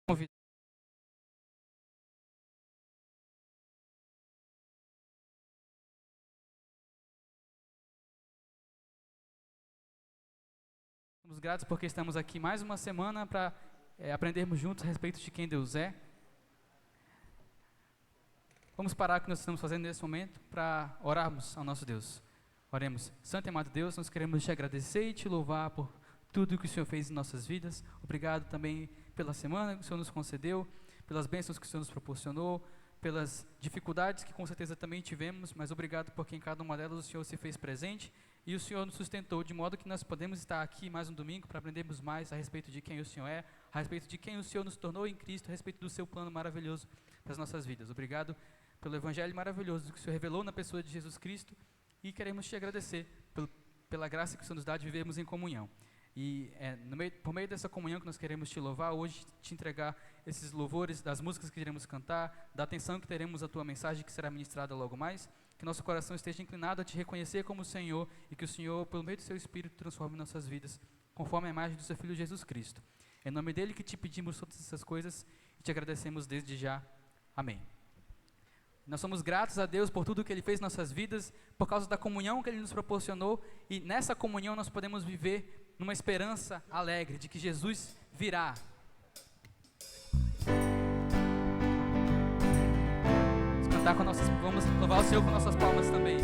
convidar. Somos gratos porque estamos aqui mais uma semana para aprendermos juntos a respeito de quem Deus é. Vamos parar o que nós estamos fazendo nesse momento para orarmos ao nosso Deus. Oremos. Santo e amado Deus, nós queremos te agradecer e te louvar por tudo que o Senhor fez em nossas vidas. Obrigado também pela semana que o Senhor nos concedeu, pelas bênçãos que o Senhor nos proporcionou, pelas dificuldades que com certeza também tivemos, mas obrigado porque em cada uma delas o Senhor se fez presente e o Senhor nos sustentou, de modo que nós podemos estar aqui mais um domingo para aprendermos mais a respeito de quem o Senhor é, a respeito de quem o Senhor nos tornou em Cristo, a respeito do seu plano maravilhoso para as nossas vidas. Obrigado pelo Evangelho maravilhoso que o Senhor revelou na pessoa de Jesus Cristo e queremos te agradecer pela graça que o Senhor nos dá de vivermos em comunhão. E por meio dessa comunhão que nós queremos te louvar, hoje te entregar esses louvores, das músicas que iremos cantar, da atenção que teremos à tua mensagem que será ministrada logo mais, que nosso coração esteja inclinado a te reconhecer como Senhor e que o Senhor, pelo meio do seu Espírito, transforme nossas vidas, conforme a imagem do seu Filho Jesus Cristo. É em nome dele que te pedimos todas essas coisas e te agradecemos desde já. Amém. Nós somos gratos a Deus por tudo que Ele fez em nossas vidas, por causa da comunhão que Ele nos proporcionou, e nessa comunhão nós podemos viver numa esperança alegre de que Jesus virá. Vamos louvar o Senhor com nossas palmas também.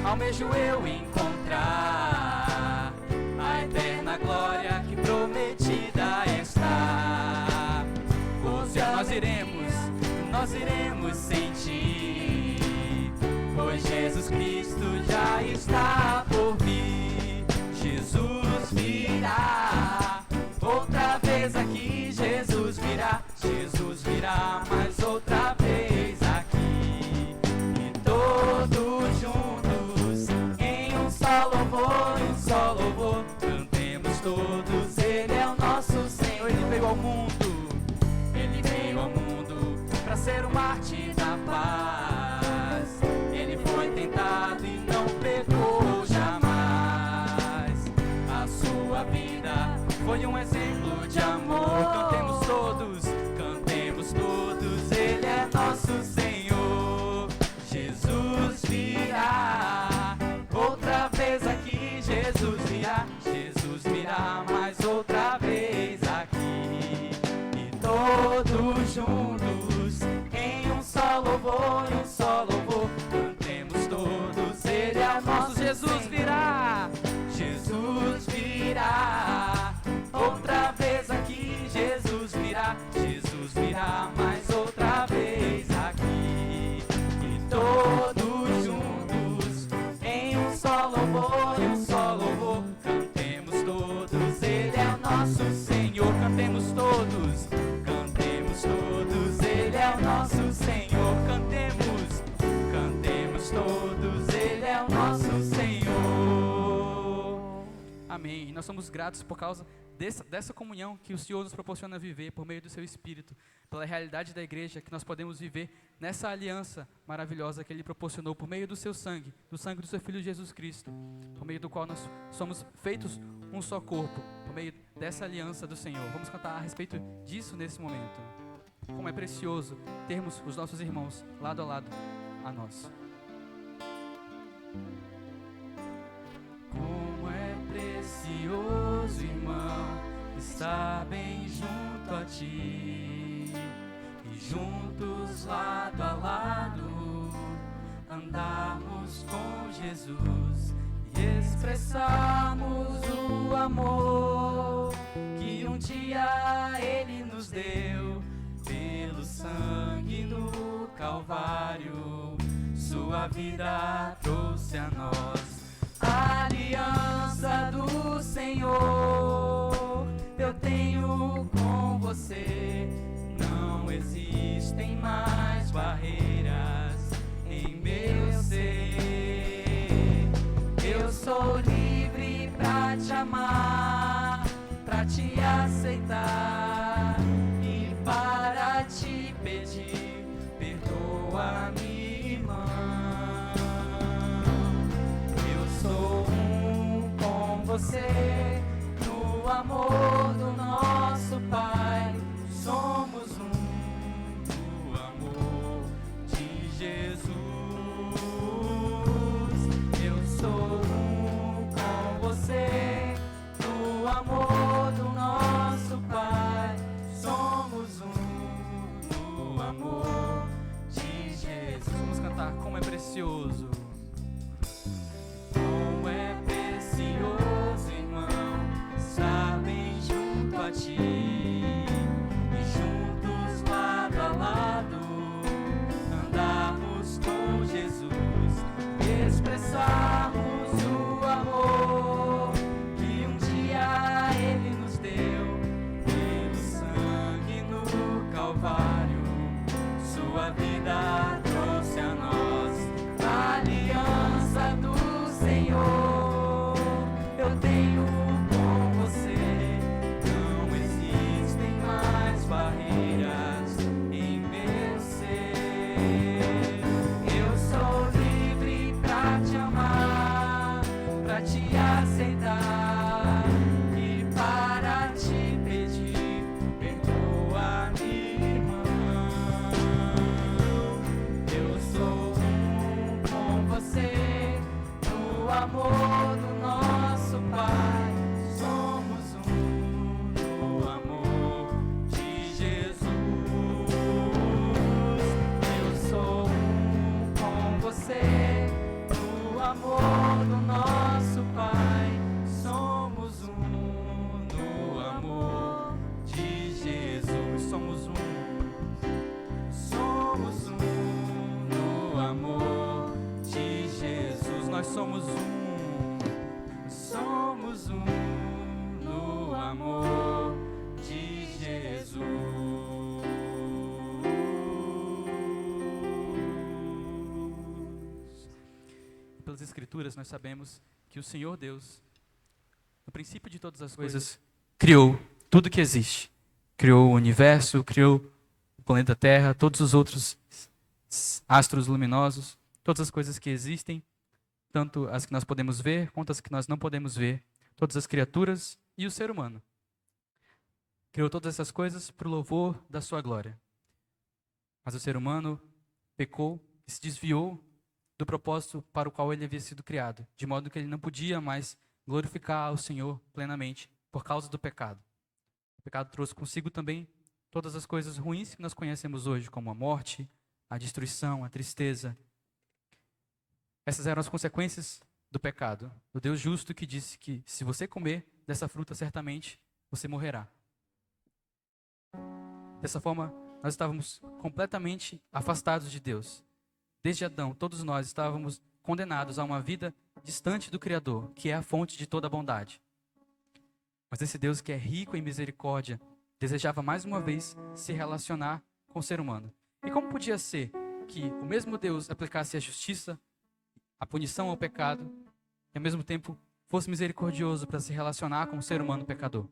Almejo eu encontrar a eterna glória que prometida está. Hoje nós iremos sentir, pois Jesus Cristo já está por vir. Jesus virá, outra vez aqui. Jesus virá mais outra vez aqui. E todos juntos um só louvor, cantemos todos, Ele é o nosso Senhor. Ele veio ao mundo para ser o mártir da paz. Ele foi tentado e não pecou jamais. A sua vida foi um exemplo de amor. Cantemos todos, Ele é nosso Senhor. Jesus virá, outra vez aqui. Jesus virá mais outra vez aqui. E todos juntos em um só louvor, cantemos todos, Ele é o nosso Jesus virá. Jesus virá, outra vez aqui. Jesus virá mais outra vez aqui. E todos juntos em um só louvor, cantemos todos, Ele é o nosso Senhor. Cantemos todos, Ele é o nosso Senhor. Cantemos todos, Ele é o nosso Senhor. Amém. E nós somos gratos por causa dessa comunhão que o Senhor nos proporciona viver por meio do seu Espírito, pela realidade da igreja que nós podemos viver nessa aliança maravilhosa que Ele proporcionou por meio do seu sangue, do sangue do seu Filho Jesus Cristo, por meio do qual nós somos feitos um só corpo, por meio dessa aliança do Senhor. Vamos cantar a respeito disso nesse momento. Como é precioso termos os nossos irmãos lado a lado a nós. Como é precioso, irmão, estar bem junto a ti, e juntos lado a lado andarmos com Jesus e expressarmos o amor que um dia Ele nos deu pelo sangue do Calvário. Sua vida trouxe a nós a aliança do Senhor. Eu tenho com você, não existem mais barreiras em meu ser. Eu sou livre pra te amar, pra te aceitar. Eu sou um com você, no amor do nosso Pai. Somos um no amor de Jesus. Vamos cantar Como é Precioso. Como é precioso, irmão, estar bem junto a ti e juntos lado a lado andarmos com Jesus, expressarmos o amor que um dia Ele nos deu pelo sangue no Calvário. Sua vida trouxe a nós a aliança do Senhor. Eu tenho com você, não existem mais barreiras em meu ser. Eu sou livre pra te amar, pra te aceitar e para te pedir, perdoa minha irmã. Eu sou um com você, no amor do nosso Pai. Somos um no amor de Jesus. Eu sou um com você, no amor do nosso Pai. Somos um no amor de Jesus. Somos um no amor de Jesus. Nós somos um. Somos um no amor de Jesus. Pelas Escrituras nós sabemos que o Senhor Deus, no princípio de todas as coisas, criou tudo que existe. Criou o universo, criou o planeta Terra, todos os outros astros luminosos, todas as coisas que existem, tanto as que nós podemos ver, quanto as que nós não podemos ver, todas as criaturas e o ser humano. Criou todas essas coisas para o louvor da sua glória. Mas o ser humano pecou e se desviou do propósito para o qual ele havia sido criado, de modo que ele não podia mais glorificar ao Senhor plenamente por causa do pecado. O pecado trouxe consigo também todas as coisas ruins que nós conhecemos hoje, como a morte, a destruição, a tristeza. Essas eram as consequências do pecado, do Deus justo que disse que se você comer dessa fruta, certamente você morrerá. Dessa forma, nós estávamos completamente afastados de Deus. Desde Adão, todos nós estávamos condenados a uma vida distante do Criador, que é a fonte de toda a bondade. Mas esse Deus que é rico em misericórdia, desejava mais uma vez se relacionar com o ser humano. E como podia ser que o mesmo Deus aplicasse a justiça, a punição ao pecado, e ao mesmo tempo fosse misericordioso para se relacionar com o ser humano pecador?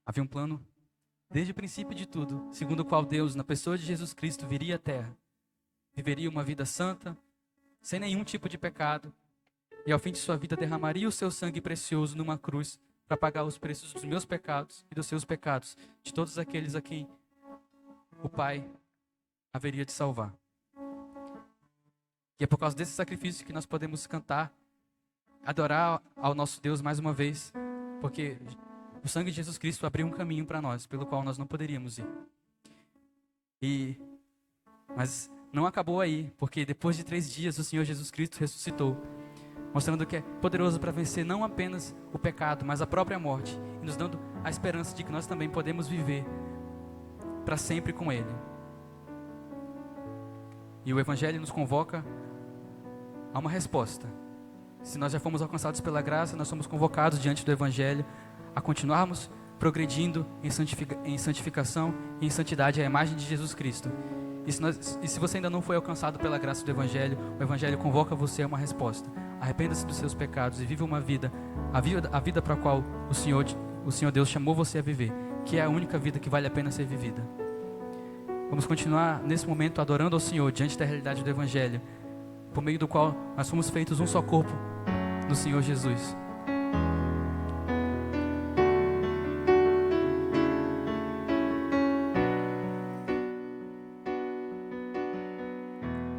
Havia um plano desde o princípio de tudo, segundo o qual Deus, na pessoa de Jesus Cristo, viria à terra, viveria uma vida santa, sem nenhum tipo de pecado, e ao fim de sua vida derramaria o seu sangue precioso numa cruz para pagar os preços dos meus pecados e dos seus pecados, de todos aqueles a quem o Pai haveria de salvar. E é por causa desse sacrifício que nós podemos cantar, adorar ao nosso Deus mais uma vez, porque o sangue de Jesus Cristo abriu um caminho para nós, pelo qual nós não poderíamos ir. Mas não acabou aí, porque depois de 3 dias o Senhor Jesus Cristo ressuscitou, mostrando que é poderoso para vencer não apenas o pecado, mas a própria morte, e nos dando a esperança de que nós também podemos viver para sempre com Ele. E o Evangelho nos convoca a uma resposta. Se nós já fomos alcançados pela graça, nós somos convocados diante do Evangelho a continuarmos progredindo em santificação e em santidade à imagem de Jesus Cristo. E se você ainda não foi alcançado pela graça do Evangelho, o Evangelho convoca você a uma resposta. Arrependa-se dos seus pecados e viva uma vida, a vida para a qual o Senhor Deus chamou você a viver, que é a única vida que vale a pena ser vivida. Vamos continuar nesse momento adorando ao Senhor diante da realidade do Evangelho, por meio do qual nós fomos feitos um só corpo no Senhor Jesus.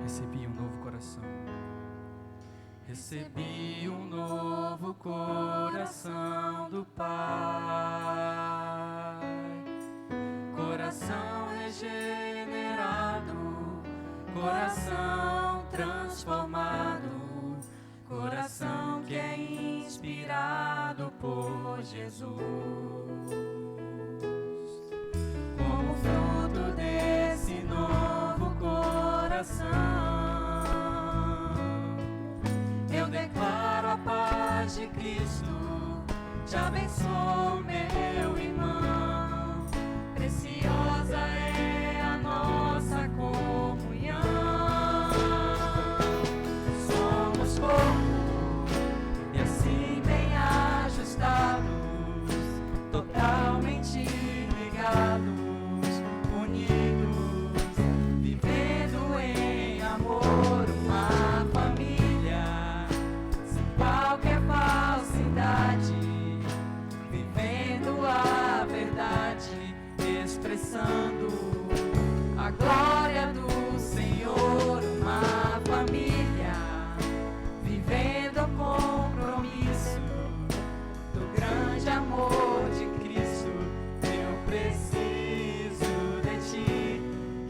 Recebi um novo coração. Recebi um novo coração do Pai, coração regenerado, coração transformado, coração que é inspirado por Jesus. Como fruto desse novo coração, eu declaro a paz de Cristo, te abençoo, meu irmão. Preciosa é a nossa comunhão. Somos corpo e assim bem ajustados, totalmente ligados, unidos, vivendo em amor, uma família, sem qualquer falsidade, vivendo a verdade, expressando a glória do Senhor, uma família, vivendo o compromisso do grande amor de Cristo. Eu preciso de ti,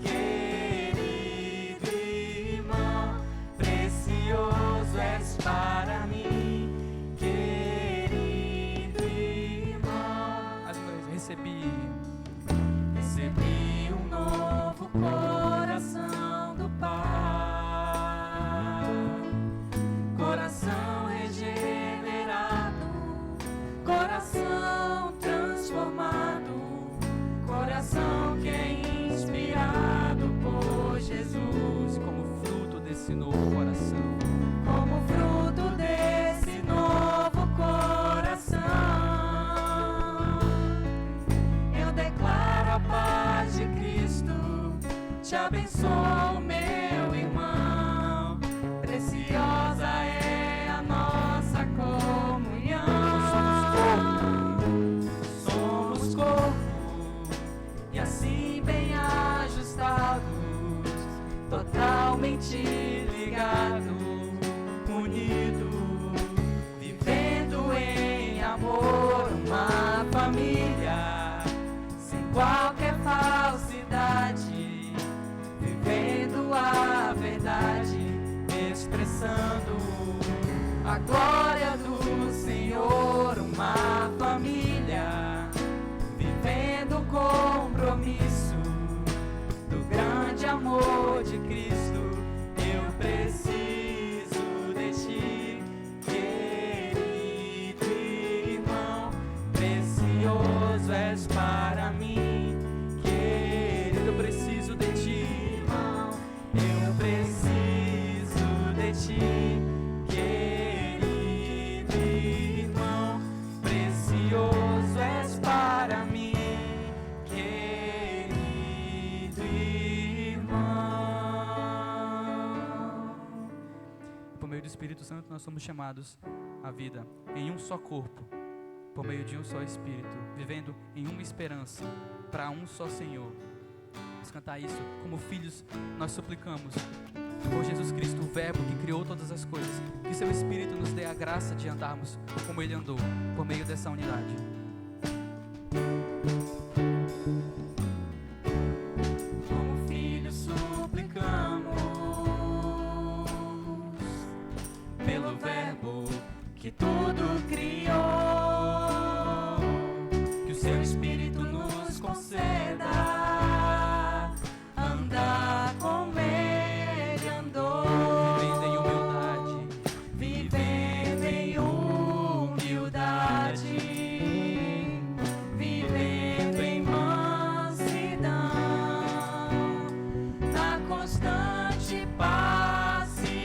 querido irmão, precioso és para mim, querido irmão. Mais uma vez, recebi um novo coração do Pai, coração regenerado, coração transformado, coração que é inspirado por Jesus. como fruto desse novo coração. Como fruto desse novo coração, eu declaro a paz de Cristo, te abençoo, meu irmão. Preciosa é a nossa comunhão. Somos corpo e assim bem ajustados, totalmente ligados, unidos, vivendo em amor, uma família, sem qualquer falsidade, vivendo a verdade, expressando a glória do Senhor, uma família, vivendo o compromisso do grande amor de Cristo. Eu preciso de ti, querido irmão, precioso és para mim, querido. Eu preciso de ti, irmão, eu preciso de ti, querido irmão, precioso és para mim, querido irmão. Por meio do Espírito Santo, nós somos chamados à vida em um só corpo, por meio de um só Espírito, vivendo em uma esperança, para um só Senhor. Vamos cantar isso. Como filhos, nós suplicamos por Jesus Cristo, o Verbo que criou todas as coisas, que seu Espírito nos dê a graça de andarmos como Ele andou, por meio dessa unidade. Como filhos suplicamos pelo Verbo que tudo criou, que o seu Espírito nos conceda andar como Ele andou, Vivendo em humildade, vivendo em mansidão, na constante paciência,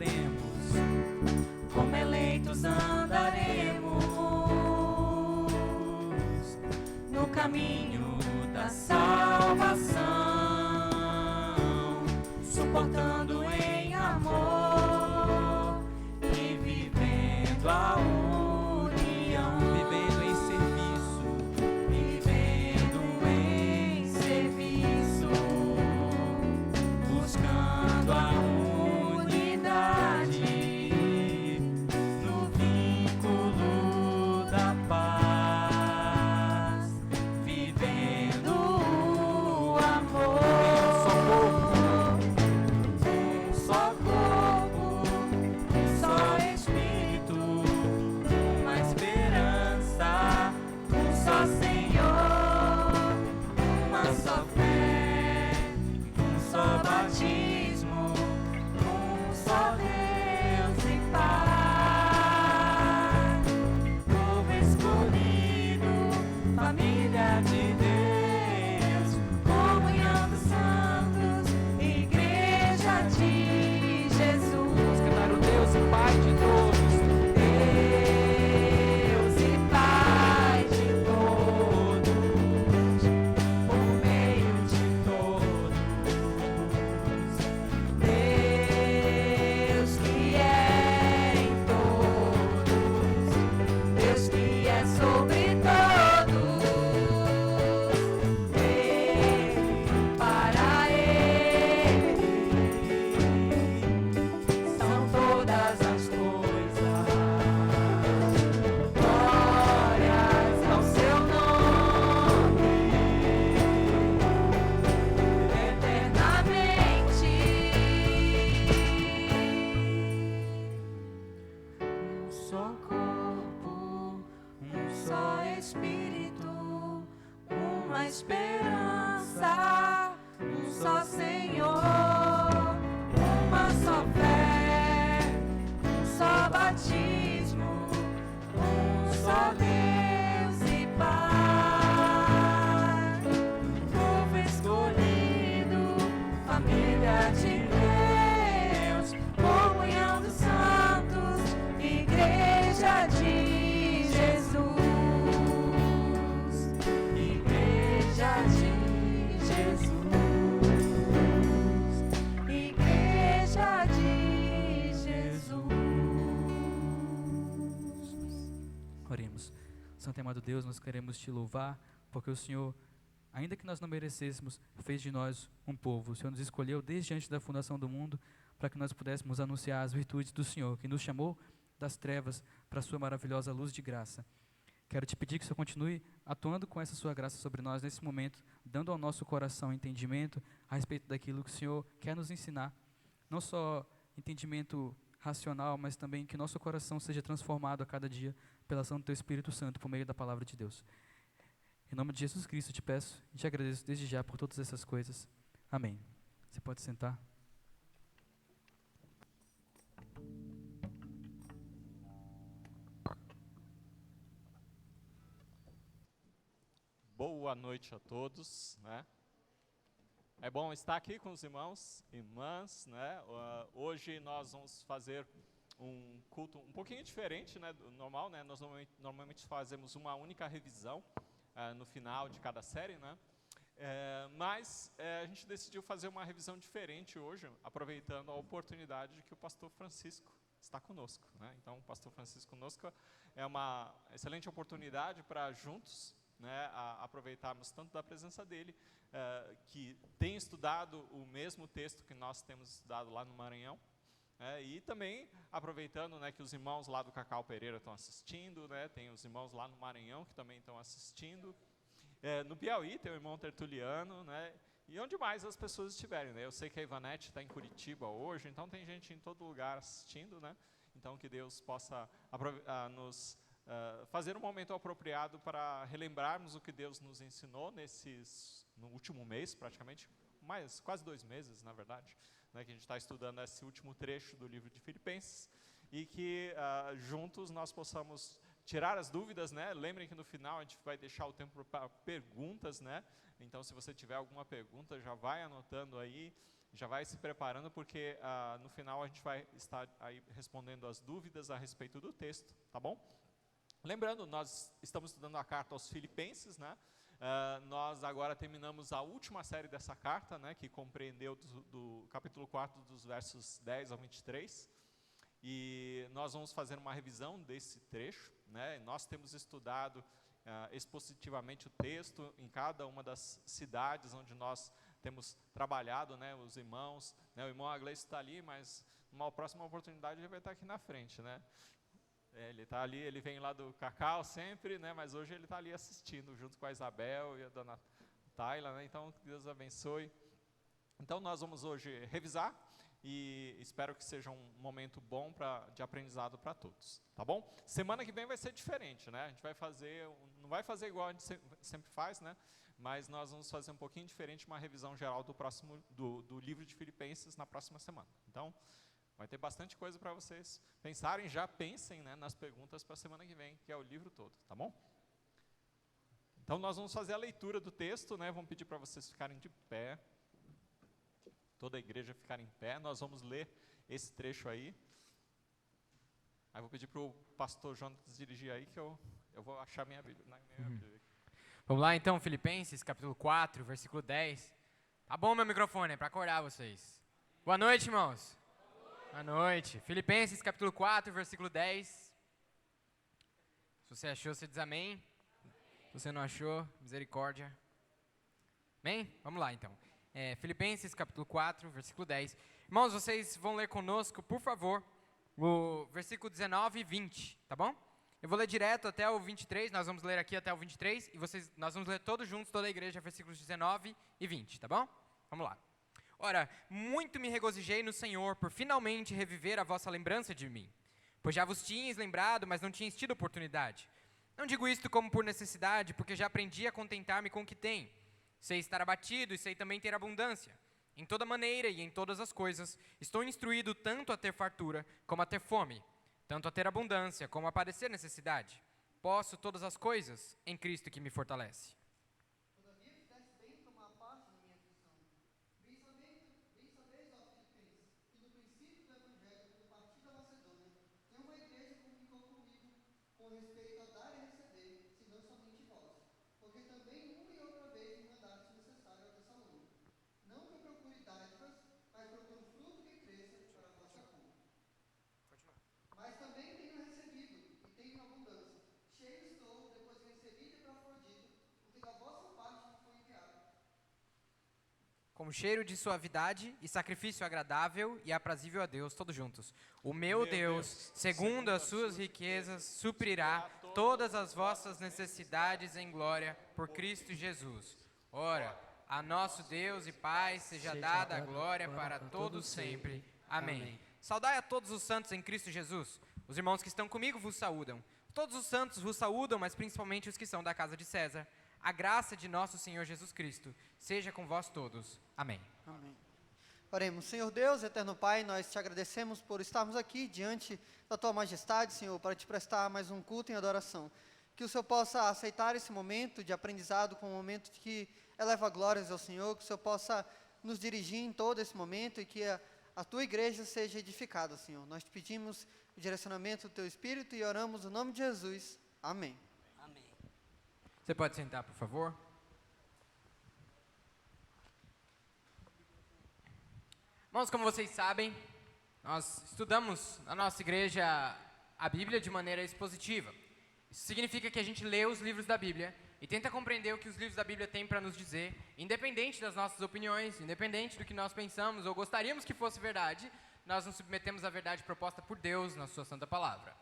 cantaremos, como eleitos andaremos no caminho da salvação, suportando em amor e vivendo a união, vivendo em serviço, buscando a unidade no vínculo da paz, vivendo o amor. Um só corpo, um só espírito, uma esperança, um só Senhor, uma só fé, um só batismo, um só Deus e Pai, povo escolhido, família de Deus, comunhão dos santos, igreja de Jesus. Vamos cantar o Deus e Pai de todos. Deus e Pai de todos, por meio de todos. Deus que é em todos, Deus que é sobre todos, dele, para ele são todas as coisas. Glórias ao seu nome eternamente. Um só corpo, um só espírito, uma esperança, um só Senhor, uma só fé, um só batismo, um só Deus e Pai, povo escolhido, família de Deus, comunhão dos santos, igreja de Jesus, igreja de Jesus, igreja de Jesus. Oremos. Santo e amado Deus, nós queremos te louvar, porque o Senhor, ainda que nós não merecêssemos, fez de nós um povo. O Senhor nos escolheu desde antes da fundação do mundo, para que nós pudéssemos anunciar as virtudes do Senhor, que nos chamou das trevas para a sua maravilhosa luz de graça. Quero te pedir que o Senhor continue atuando com essa sua graça sobre nós nesse momento, dando ao nosso coração entendimento a respeito daquilo que o Senhor quer nos ensinar. Não só entendimento racional, mas também que nosso coração seja transformado a cada dia pela ação do Teu Espírito Santo, por meio da palavra de Deus. Em nome de Jesus Cristo eu te peço e te agradeço desde já por todas essas coisas. Amém. Você pode sentar. Boa noite a todos, né? É bom estar aqui com os irmãos e irmãs, né? Hoje nós vamos fazer um culto um pouquinho diferente, né, do normal, né? Nós normalmente fazemos uma única revisão no final de cada série, né? Mas a gente decidiu fazer uma revisão diferente hoje, aproveitando a oportunidade de que o pastor Francisco está conosco, né? Então, o pastor Francisco conosco é uma excelente oportunidade para juntos, né, aproveitarmos tanto da presença dele, que tem estudado o mesmo texto que nós temos estudado lá no Maranhão, e também aproveitando, né, que os irmãos lá do Cacau Pereira estão assistindo, né, tem os irmãos lá no Maranhão que também estão assistindo, no Piauí tem o irmão Tertuliano, né, e onde mais as pessoas estiverem, né? Eu sei que a Ivanete está em Curitiba hoje, então tem gente em todo lugar assistindo, né? Então que Deus possa nos fazer um momento apropriado para relembrarmos o que Deus nos ensinou no último mês, praticamente, quase 2 meses, na verdade, né, que a gente está estudando esse último trecho do livro de Filipenses, e que juntos nós possamos tirar as dúvidas, né? Lembrem que no final a gente vai deixar o tempo para perguntas, né? Então, se você tiver alguma pergunta, já vai anotando aí, Já vai se preparando, porque no final a gente vai estar aí respondendo as dúvidas a respeito do texto, tá bom? Lembrando, nós estamos estudando a carta aos Filipenses, né? Nós agora terminamos a última série dessa carta, né, que compreendeu do capítulo 4, dos versos 10 ao 23. E nós vamos fazer uma revisão desse trecho, né? Nós temos estudado expositivamente o texto em cada uma das cidades onde nós temos trabalhado, né? Os irmãos, né? O irmão Aglês está ali, mas numa próxima oportunidade ele vai estar aqui na frente, né? Ele está ali, ele vem lá do Cacau sempre, né? Mas hoje ele está ali assistindo junto com a Isabel e a dona Tayla, né? Então, que Deus abençoe. Então, nós vamos hoje revisar e espero que seja um momento bom de aprendizado para todos, tá bom? Semana que vem vai ser diferente, né? A gente vai fazer, não vai fazer igual a gente sempre faz, né? Mas nós vamos fazer um pouquinho diferente, uma revisão geral do livro de Filipenses na próxima semana. Então, vai ter bastante coisa para vocês pensarem, já pensem, né, nas perguntas para a semana que vem, que é o livro todo, tá bom? Então nós vamos fazer a leitura do texto, né, vamos pedir para vocês ficarem de pé, toda a igreja ficar em pé, nós vamos ler esse trecho aí. Aí vou pedir para o pastor Jonas dirigir aí, que eu vou achar minha Bíblia. Vamos lá então, Filipenses, capítulo 4, versículo 10. Tá bom meu microfone, é para acordar vocês. Boa noite, irmãos. Boa noite. Filipenses, capítulo 4, versículo 10. Se você achou, você diz amém. Se você não achou, misericórdia. Amém? Vamos lá, então. Filipenses, capítulo 4, versículo 10. Irmãos, vocês vão ler conosco, por favor, o versículo 19 e 20, tá bom? Eu vou ler direto até o 23, nós vamos ler aqui até o 23, e nós vamos ler todos juntos, toda a igreja, versículos 19 e 20, tá bom? Vamos lá. Ora, muito me regozijei no Senhor por finalmente reviver a vossa lembrança de mim, pois já vos tinhas lembrado, mas não tinhas tido oportunidade. Não digo isto como por necessidade, porque já aprendi a contentar-me com o que tenho. Sei estar abatido e sei também ter abundância. Em toda maneira e em todas as coisas, estou instruído tanto a ter fartura como a ter fome, tanto a ter abundância como a padecer necessidade. Posso todas as coisas em Cristo que me fortalece. Como cheiro de suavidade e sacrifício agradável e aprazível a Deus, todos juntos. O meu Deus, segundo as suas riquezas, suprirá todas as vossas necessidades em glória por Cristo Jesus. Ora, a nosso Deus e Pai seja dada a glória para todos sempre. Amém. Saudai a todos os santos em Cristo Jesus. Os irmãos que estão comigo vos saúdam. Todos os santos vos saúdam, mas principalmente os que são da casa de César. A graça de nosso Senhor Jesus Cristo seja com vós todos. Amém. Amém. Oremos. Senhor Deus, eterno Pai, nós te agradecemos por estarmos aqui diante da tua majestade, Senhor, para te prestar mais um culto em adoração. Que o Senhor possa aceitar esse momento de aprendizado como um momento que eleva glórias ao Senhor, que o Senhor possa nos dirigir em todo esse momento e que a tua igreja seja edificada, Senhor. Nós te pedimos o direcionamento do teu Espírito e oramos no nome de Jesus. Amém. Você pode sentar, por favor? Irmãos, como vocês sabem, nós estudamos na nossa igreja a Bíblia de maneira expositiva. Isso significa que a gente lê os livros da Bíblia e tenta compreender o que os livros da Bíblia têm para nos dizer, independente das nossas opiniões, independente do que nós pensamos ou gostaríamos que fosse verdade, nós nos submetemos à verdade proposta por Deus na sua santa palavra.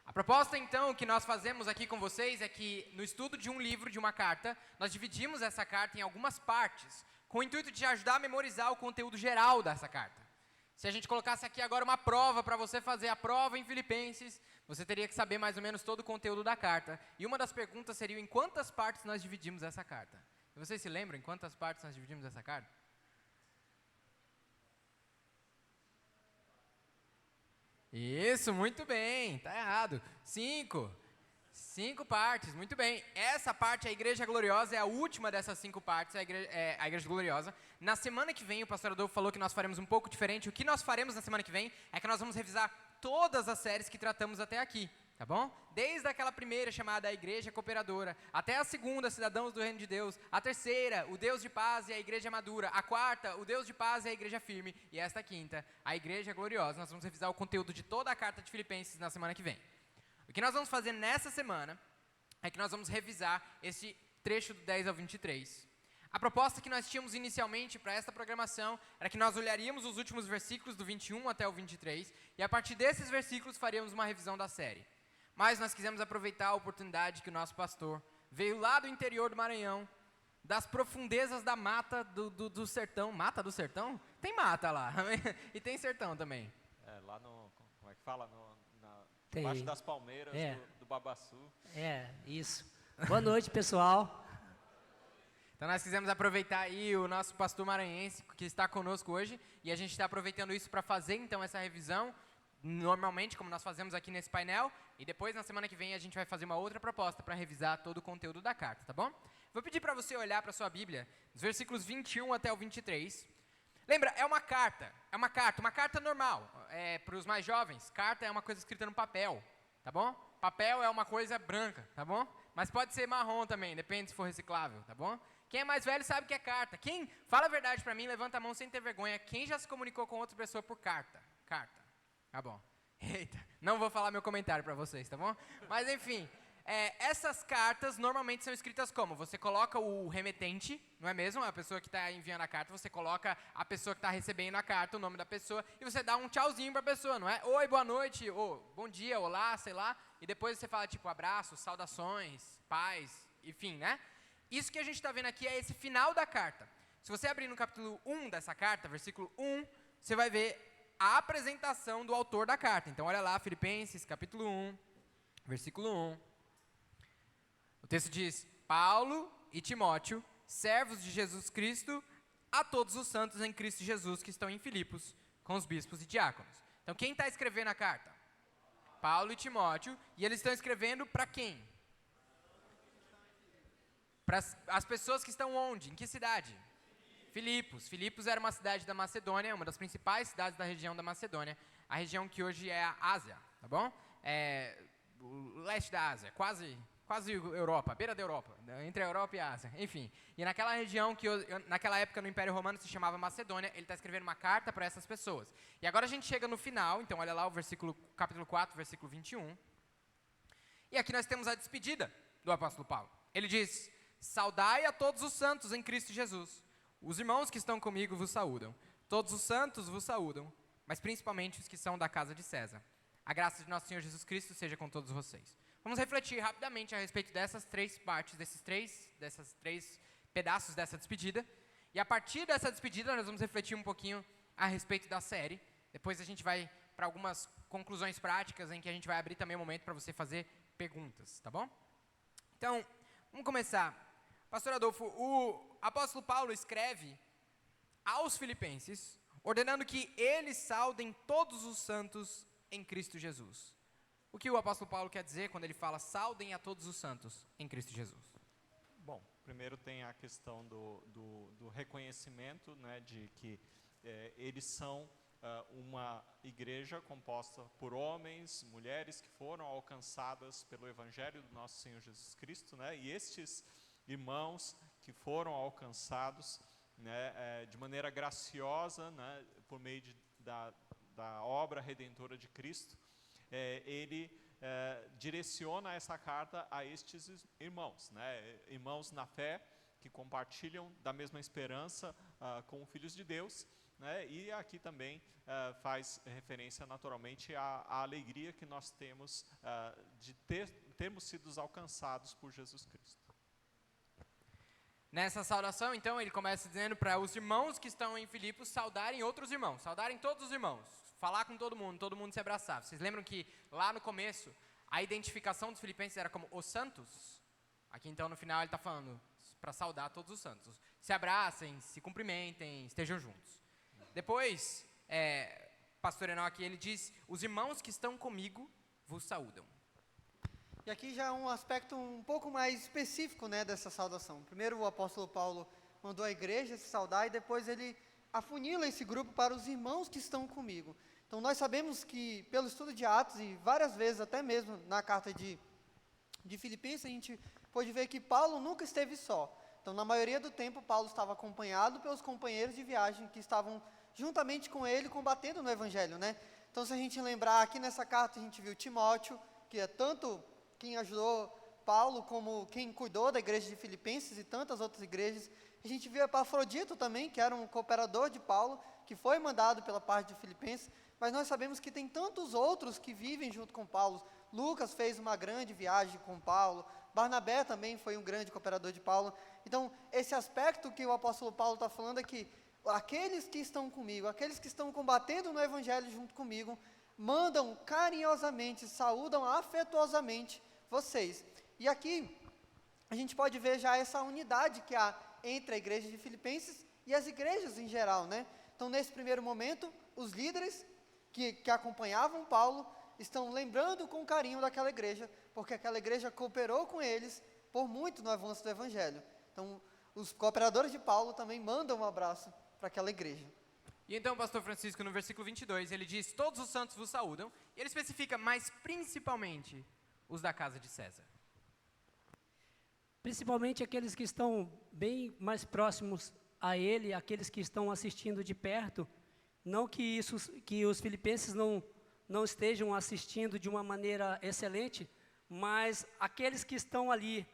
A proposta, então, que nós fazemos aqui com vocês é que, no estudo de um livro, de uma carta, nós dividimos essa carta em algumas partes, com o intuito de ajudar a memorizar o conteúdo geral dessa carta. Se a gente colocasse aqui agora uma prova para você fazer a prova em Filipenses, você teria que saber mais ou menos todo o conteúdo da carta. E uma das perguntas seria em quantas partes nós dividimos essa carta. E vocês se lembram em quantas partes nós dividimos essa carta? Isso, muito bem, tá errado. 5. 5 partes, muito bem. Essa parte, a Igreja Gloriosa, é a última dessas 5 partes, a Igreja Gloriosa. Na semana que vem, o pastor Adolfo falou que nós faremos um pouco diferente. O que nós faremos na semana que vem é que nós vamos revisar todas as séries que tratamos até aqui, tá bom? Desde aquela primeira chamada a Igreja Cooperadora, até a segunda, Cidadãos do Reino de Deus, a terceira, o Deus de Paz e a Igreja Madura, a quarta, o Deus de Paz e a Igreja Firme, e esta quinta, a Igreja Gloriosa. Nós vamos revisar o conteúdo de toda a carta de Filipenses na semana que vem. O que nós vamos fazer nessa semana é que nós vamos revisar esse trecho do 10 ao 23. A proposta que nós tínhamos inicialmente para esta programação era que nós olharíamos os últimos versículos do 21 até o 23 e a partir desses versículos faríamos uma revisão da série. Mas nós quisemos aproveitar a oportunidade que o nosso pastor veio lá do interior do Maranhão, das profundezas da mata do sertão. Mata do sertão? Tem mata lá. E tem sertão também. Lá no, como é que fala? Tem. Embaixo das palmeiras do Babaçu. Isso. Boa noite, pessoal. Então nós quisemos aproveitar aí o nosso pastor maranhense que está conosco hoje e a gente está aproveitando isso para fazer então essa revisão, normalmente como nós fazemos aqui nesse painel, e depois na semana que vem a gente vai fazer uma outra proposta para revisar todo o conteúdo da carta, tá bom? Vou pedir para você olhar para a sua Bíblia, dos versículos 21 até o 23. Lembra, é uma carta normal, para os mais jovens, carta é uma coisa escrita no papel, tá bom? Papel é uma coisa branca, tá bom? Mas pode ser marrom também, depende se for reciclável, tá bom? Quem é mais velho sabe que é carta. Quem, fala a verdade pra mim, levanta a mão sem ter vergonha. Quem já se comunicou com outra pessoa por carta? Carta. Tá bom. Eita, não vou falar meu comentário pra vocês, tá bom? Mas enfim, essas cartas normalmente são escritas como? Você coloca o remetente, não é mesmo? A pessoa que está enviando a carta, você coloca a pessoa que está recebendo a carta, o nome da pessoa, e você dá um tchauzinho pra pessoa, não é? Oi, boa noite, ou bom dia, olá, sei lá. E depois você fala tipo abraços, saudações, paz, enfim, né? Isso que a gente está vendo aqui é esse final da carta. Se você abrir no capítulo 1 dessa carta, versículo 1, você vai ver a apresentação do autor da carta. Então, olha lá, Filipenses, capítulo 1, versículo 1. O texto diz, Paulo e Timóteo, servos de Jesus Cristo, a todos os santos em Cristo Jesus que estão em Filipos, com os bispos e diáconos. Então, quem está escrevendo a carta? Paulo e Timóteo, e eles estão escrevendo para quem? Para as pessoas que estão onde? Em que cidade? Filipos. Filipos era uma cidade da Macedônia, uma das principais cidades da região da Macedônia, a região que hoje é a Ásia, tá bom? O leste da Ásia, quase Europa, beira da Europa, entre a Europa e a Ásia, enfim. E naquela região que naquela época no Império Romano se chamava Macedônia, ele está escrevendo uma carta para essas pessoas. E agora a gente chega no final, então olha lá o capítulo 4, versículo 21. E aqui nós temos a despedida do apóstolo Paulo. Ele diz, saudai a todos os santos em Cristo Jesus. Os irmãos que estão comigo vos saúdam. Todos os santos vos saúdam, mas principalmente os que são da casa de César. A graça de nosso Senhor Jesus Cristo seja com todos vocês. Vamos refletir rapidamente a respeito dessas 3 partes, desses três pedaços dessa despedida. E a partir dessa despedida, nós vamos refletir um pouquinho a respeito da série. Depois a gente vai para algumas conclusões práticas, em que a gente vai abrir também um momento para você fazer perguntas, tá bom? Então, vamos começar. Pastor Adolfo, o apóstolo Paulo escreve aos filipenses, ordenando que eles saudem todos os santos em Cristo Jesus. O que o apóstolo Paulo quer dizer quando ele fala saudem a todos os santos em Cristo Jesus? Bom, primeiro tem a questão do reconhecimento, né, de que eles são uma igreja composta por homens, mulheres que foram alcançadas pelo Evangelho do nosso Senhor Jesus Cristo, né, e estes irmãos que foram alcançados, né, de maneira graciosa, né, por meio da obra redentora de Cristo, ele direciona essa carta a estes irmãos, né, irmãos na fé, que compartilham da mesma esperança com filhos de Deus, né, e aqui também faz referência naturalmente à alegria que nós temos de termos sido alcançados por Jesus Cristo. Nessa saudação, então, ele começa dizendo para os irmãos que estão em Filipos saudarem outros irmãos, saudarem todos os irmãos, falar com todo mundo se abraçar. Vocês lembram que lá no começo, a identificação dos filipenses era como os santos? Aqui então no final ele está falando para saudar todos os santos. Se abracem, se cumprimentem, estejam juntos. Depois, pastor Enoque, ele diz, os irmãos que estão comigo vos saúdam. E aqui já é um aspecto um pouco mais específico, né, dessa saudação. Primeiro o apóstolo Paulo mandou a igreja se saudar e depois ele afunila esse grupo para os irmãos que estão comigo. Então nós sabemos que pelo estudo de Atos e várias vezes até mesmo na carta de Filipenses a gente pode ver que Paulo nunca esteve só. Então na maioria do tempo Paulo estava acompanhado pelos companheiros de viagem que estavam juntamente com ele combatendo no evangelho, né? Então se a gente lembrar aqui nessa carta a gente viu Timóteo, que é tanto quem ajudou Paulo como quem cuidou da igreja de Filipenses e tantas outras igrejas. A gente viu Epafrodito também, que era um cooperador de Paulo, que foi mandado pela parte de Filipenses, mas nós sabemos que tem tantos outros que vivem junto com Paulo. Lucas fez uma grande viagem com Paulo, Barnabé também foi um grande cooperador de Paulo. Então, esse aspecto que o apóstolo Paulo está falando é que aqueles que estão comigo, aqueles que estão combatendo no evangelho junto comigo, mandam carinhosamente, saúdam afetuosamente vocês. E aqui, a gente pode ver já essa unidade que há entre a igreja de Filipenses e as igrejas em geral, né? Então, nesse primeiro momento, os líderes que acompanhavam Paulo estão lembrando com carinho daquela igreja, porque aquela igreja cooperou com eles por muito no avanço do evangelho. Então, os cooperadores de Paulo também mandam um abraço para aquela igreja. E então, pastor Francisco, no versículo 22, ele diz: todos os santos vos saúdam, e ele especifica, mas principalmente os da casa de César. Principalmente aqueles que estão bem mais próximos a ele, aqueles que estão assistindo de perto, não que os filipenses não estejam assistindo de uma maneira excelente, mas aqueles que estão ali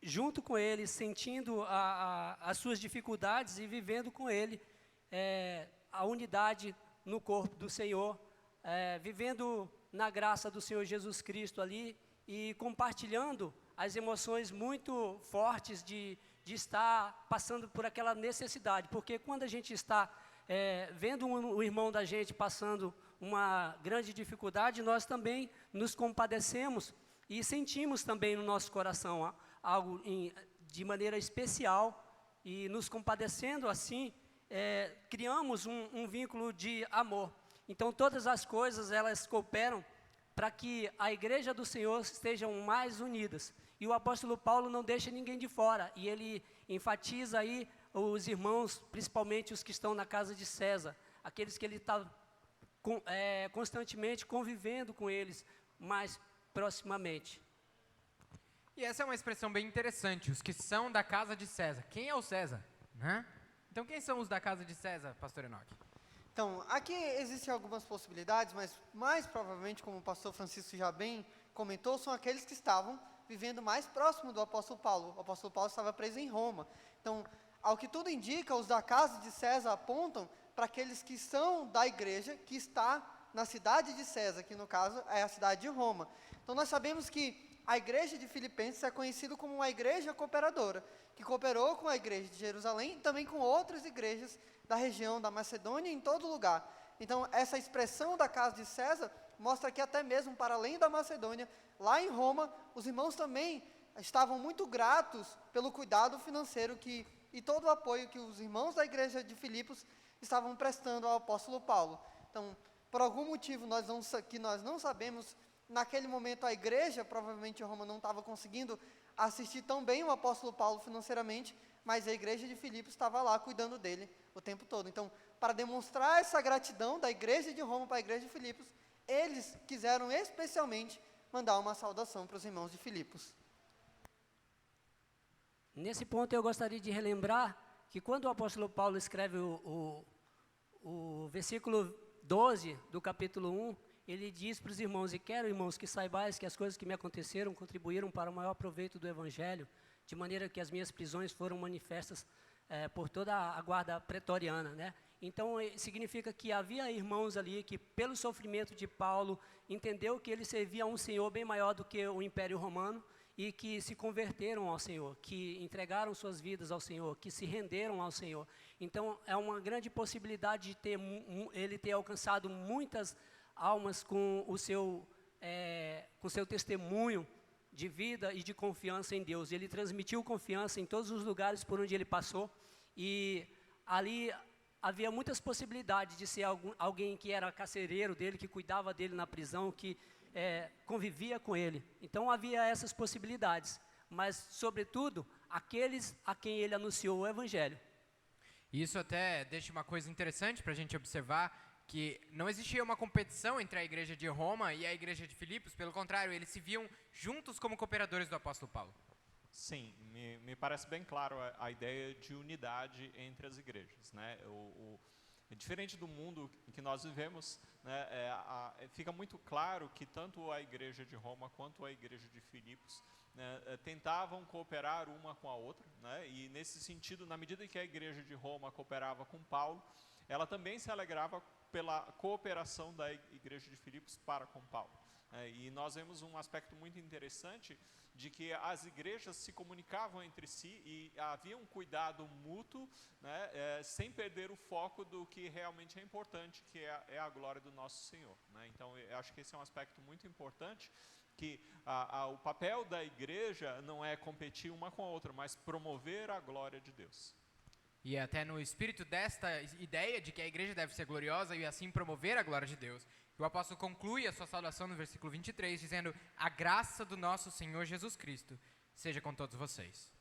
junto com ele, sentindo as suas dificuldades e vivendo com ele a unidade no corpo do Senhor, vivendo na graça do Senhor Jesus Cristo ali e compartilhando as emoções muito fortes de estar passando por aquela necessidade, porque quando a gente está vendo o irmão da gente passando uma grande dificuldade, nós também nos compadecemos e sentimos também no nosso coração algo de maneira especial, e nos compadecendo assim, criamos um vínculo de amor. Então todas as coisas elas cooperam para que a igreja do Senhor estejam mais unidas. E o apóstolo Paulo não deixa ninguém de fora, e ele enfatiza aí os irmãos, principalmente os que estão na casa de César, aqueles que ele está constantemente convivendo com eles mais proximamente. E essa é uma expressão bem interessante, os que são da casa de César. Quem é o César? Né? Então, quem são os da casa de César, pastor Enoque? Então, aqui existem algumas possibilidades, mas mais provavelmente, como o pastor Francisco já bem comentou, são aqueles que estavam vivendo mais próximo do apóstolo Paulo. O apóstolo Paulo estava preso em Roma. Então, ao que tudo indica, os da casa de César apontam para aqueles que são da igreja que está na cidade de César, que no caso é a cidade de Roma. Então, nós sabemos que a igreja de Filipenses é conhecida como uma igreja cooperadora, que cooperou com a igreja de Jerusalém e também com outras igrejas da região da Macedônia em todo lugar. Então, essa expressão da casa de César mostra que até mesmo para além da Macedônia, lá em Roma, os irmãos também estavam muito gratos pelo cuidado financeiro e todo o apoio que os irmãos da igreja de Filipos estavam prestando ao apóstolo Paulo. Então, por algum motivo que nós não sabemos, naquele momento a igreja, provavelmente Roma, não estava conseguindo assistir tão bem o apóstolo Paulo financeiramente, mas a igreja de Filipos estava lá cuidando dele o tempo todo. Então, para demonstrar essa gratidão da igreja de Roma para a igreja de Filipos, eles quiseram especialmente mandar uma saudação para os irmãos de Filipos. Nesse ponto eu gostaria de relembrar que quando o apóstolo Paulo escreve o versículo 12 do capítulo 1, ele diz para os irmãos: e quero, irmãos, que saibais que as coisas que me aconteceram contribuíram para o maior proveito do evangelho, de maneira que as minhas prisões foram manifestas por toda a guarda pretoriana, né? Então, significa que havia irmãos ali que, pelo sofrimento de Paulo, entendeu que ele servia a um Senhor bem maior do que o Império Romano, e que se converteram ao Senhor, que entregaram suas vidas ao Senhor, que se renderam ao Senhor. Então, é uma grande possibilidade de ele ter alcançado muitas almas com o seu testemunho de vida e de confiança em Deus. Ele transmitiu confiança em todos os lugares por onde ele passou, e ali havia muitas possibilidades de ser alguém que era carcereiro dele, que cuidava dele na prisão, que convivia com ele. Então havia essas possibilidades, mas, sobretudo, aqueles a quem ele anunciou o Evangelho. Isso até deixa uma coisa interessante para a gente observar, que não existia uma competição entre a igreja de Roma e a igreja de Filipos, pelo contrário, eles se viam juntos como cooperadores do apóstolo Paulo. Sim, me parece bem claro a ideia de unidade entre as igrejas, né? Diferente do mundo em que nós vivemos, né, fica muito claro que tanto a igreja de Roma quanto a igreja de Filipos, né, tentavam cooperar uma com a outra, né, e nesse sentido, na medida que a igreja de Roma cooperava com Paulo, ela também se alegrava pela cooperação da igreja de Filipos para com Paulo. E nós vemos um aspecto muito interessante de que as igrejas se comunicavam entre si e havia um cuidado mútuo, né, sem perder o foco do que realmente é importante, que é a glória do nosso Senhor, né? Então, eu acho que esse é um aspecto muito importante, que o papel da igreja não é competir uma com a outra, mas promover a glória de Deus. E até no espírito desta ideia de que a igreja deve ser gloriosa e assim promover a glória de Deus, o apóstolo conclui a sua saudação no versículo 23, dizendo: a graça do nosso Senhor Jesus Cristo seja com todos vocês.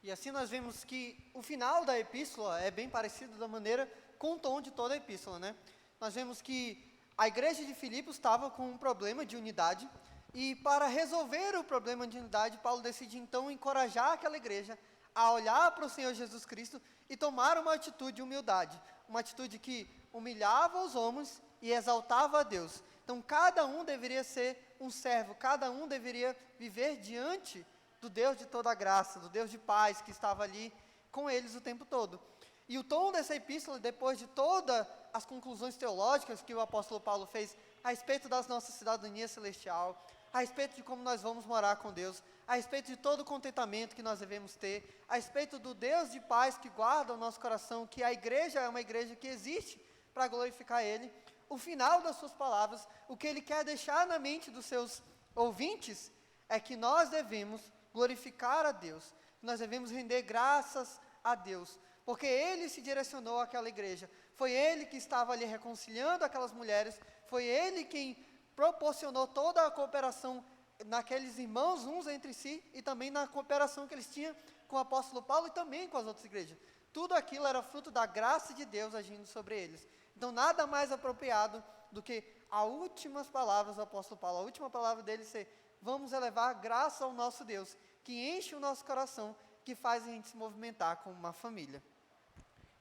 E assim nós vemos que o final da epístola é bem parecido da maneira com o tom de toda a epístola, né? Nós vemos que a igreja de Filipos estava com um problema de unidade, e para resolver o problema de unidade, Paulo decide então encorajar aquela igreja a olhar para o Senhor Jesus Cristo e tomar uma atitude de humildade, uma atitude que humilhava os homens e exaltava a Deus. Então cada um deveria ser um servo, cada um deveria viver diante do Deus de toda a graça, do Deus de paz que estava ali com eles o tempo todo. E o tom dessa epístola, depois de todas as conclusões teológicas que o apóstolo Paulo fez a respeito da nossa cidadania celestial, a respeito de como nós vamos morar com Deus, a respeito de todo o contentamento que nós devemos ter, a respeito do Deus de paz que guarda o nosso coração, que a igreja é uma igreja que existe para glorificar Ele, o final das suas palavras, o que ele quer deixar na mente dos seus ouvintes, é que nós devemos glorificar a Deus, nós devemos render graças a Deus, porque Ele se direcionou àquela igreja, foi Ele que estava ali reconciliando aquelas mulheres, foi Ele quem proporcionou toda a cooperação naqueles irmãos uns entre si, e também na cooperação que eles tinham com o apóstolo Paulo e também com as outras igrejas. Tudo aquilo era fruto da graça de Deus agindo sobre eles. Então, nada mais apropriado do que as últimas palavras do apóstolo Paulo. A última palavra dele ser: vamos elevar graça ao nosso Deus, que enche o nosso coração, que faz a gente se movimentar como uma família.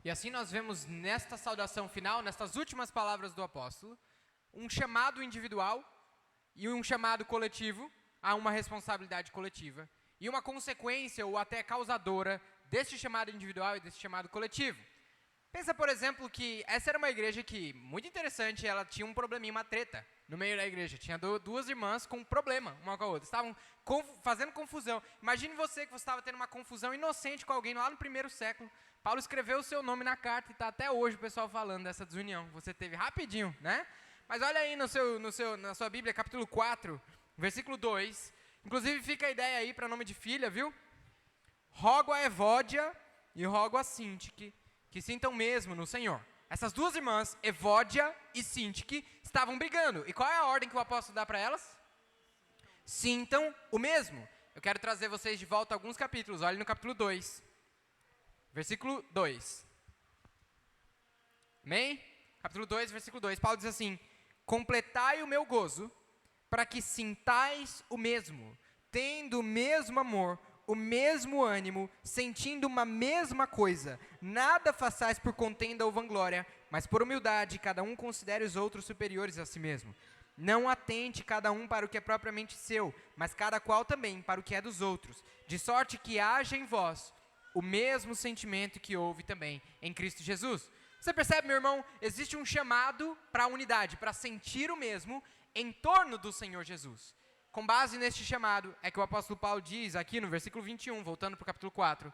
E assim nós vemos nesta saudação final, nestas últimas palavras do apóstolo, um chamado individual e um chamado coletivo a uma responsabilidade coletiva, e uma consequência ou até causadora deste chamado individual e deste chamado coletivo. Pensa, por exemplo, que essa era uma igreja que, muito interessante, ela tinha um probleminha, uma treta no meio da igreja. Tinha duas irmãs com um problema, uma com a outra. Estavam fazendo confusão. Imagine você que você estava tendo uma confusão inocente com alguém lá no 1º século. Paulo escreveu o seu nome na carta e está até hoje o pessoal falando dessa desunião. Você teve rapidinho, né? Mas olha aí na sua Bíblia, capítulo 4, versículo 2. Inclusive fica a ideia aí para nome de filha, viu? Rogo a Evódia e rogo a Sintique que sintam mesmo no Senhor. Essas duas irmãs, Evódia e Sintique, estavam brigando. E qual é a ordem que o apóstolo dá para elas? Sintam o mesmo. Eu quero trazer vocês de volta alguns capítulos. Olhem no capítulo 2, versículo 2. Amém? Capítulo 2, versículo 2. Paulo diz assim: completai o meu gozo, para que sintais o mesmo, tendo o mesmo amor, o mesmo ânimo, sentindo uma mesma coisa. Nada façais por contenda ou vanglória, mas por humildade, cada um considere os outros superiores a si mesmo. Não atente cada um para o que é propriamente seu, mas cada qual também para o que é dos outros. De sorte que haja em vós o mesmo sentimento que houve também em Cristo Jesus. Você percebe, meu irmão? Existe um chamado para a unidade, para sentir o mesmo em torno do Senhor Jesus. Com base neste chamado, é que o apóstolo Paulo diz aqui no versículo 21, voltando para o capítulo 4.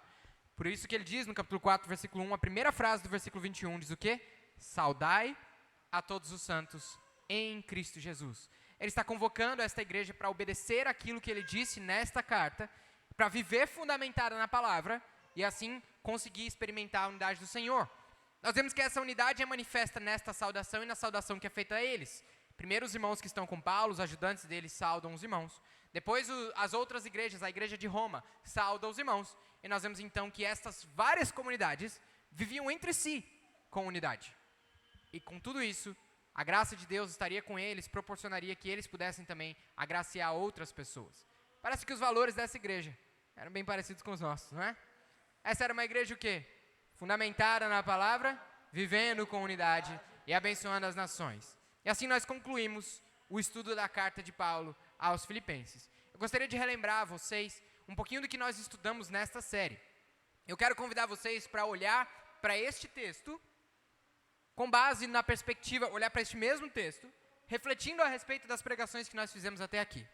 Por isso que ele diz no capítulo 4, versículo 1, a primeira frase do versículo 21, diz o quê? Saudai a todos os santos em Cristo Jesus. Ele está convocando esta igreja para obedecer aquilo que ele disse nesta carta, para viver fundamentada na palavra, e assim conseguir experimentar a unidade do Senhor. Nós vemos que essa unidade é manifesta nesta saudação e na saudação que é feita a eles. Primeiro os irmãos que estão com Paulo, os ajudantes dele saudam os irmãos. Depois as outras igrejas, a igreja de Roma, sauda os irmãos. E nós vemos então que estas várias comunidades viviam entre si com unidade. E com tudo isso, a graça de Deus estaria com eles, proporcionaria que eles pudessem também agraciar outras pessoas. Parece que os valores dessa igreja eram bem parecidos com os nossos, não é? Essa era uma igreja o quê? Fundamentada na palavra, vivendo com unidade e abençoando as nações. E assim nós concluímos o estudo da carta de Paulo aos Filipenses. Eu gostaria de relembrar a vocês um pouquinho do que nós estudamos nesta série. Eu quero convidar vocês para olhar para este texto, com base na perspectiva, olhar para este mesmo texto, refletindo a respeito das pregações que nós fizemos até aqui.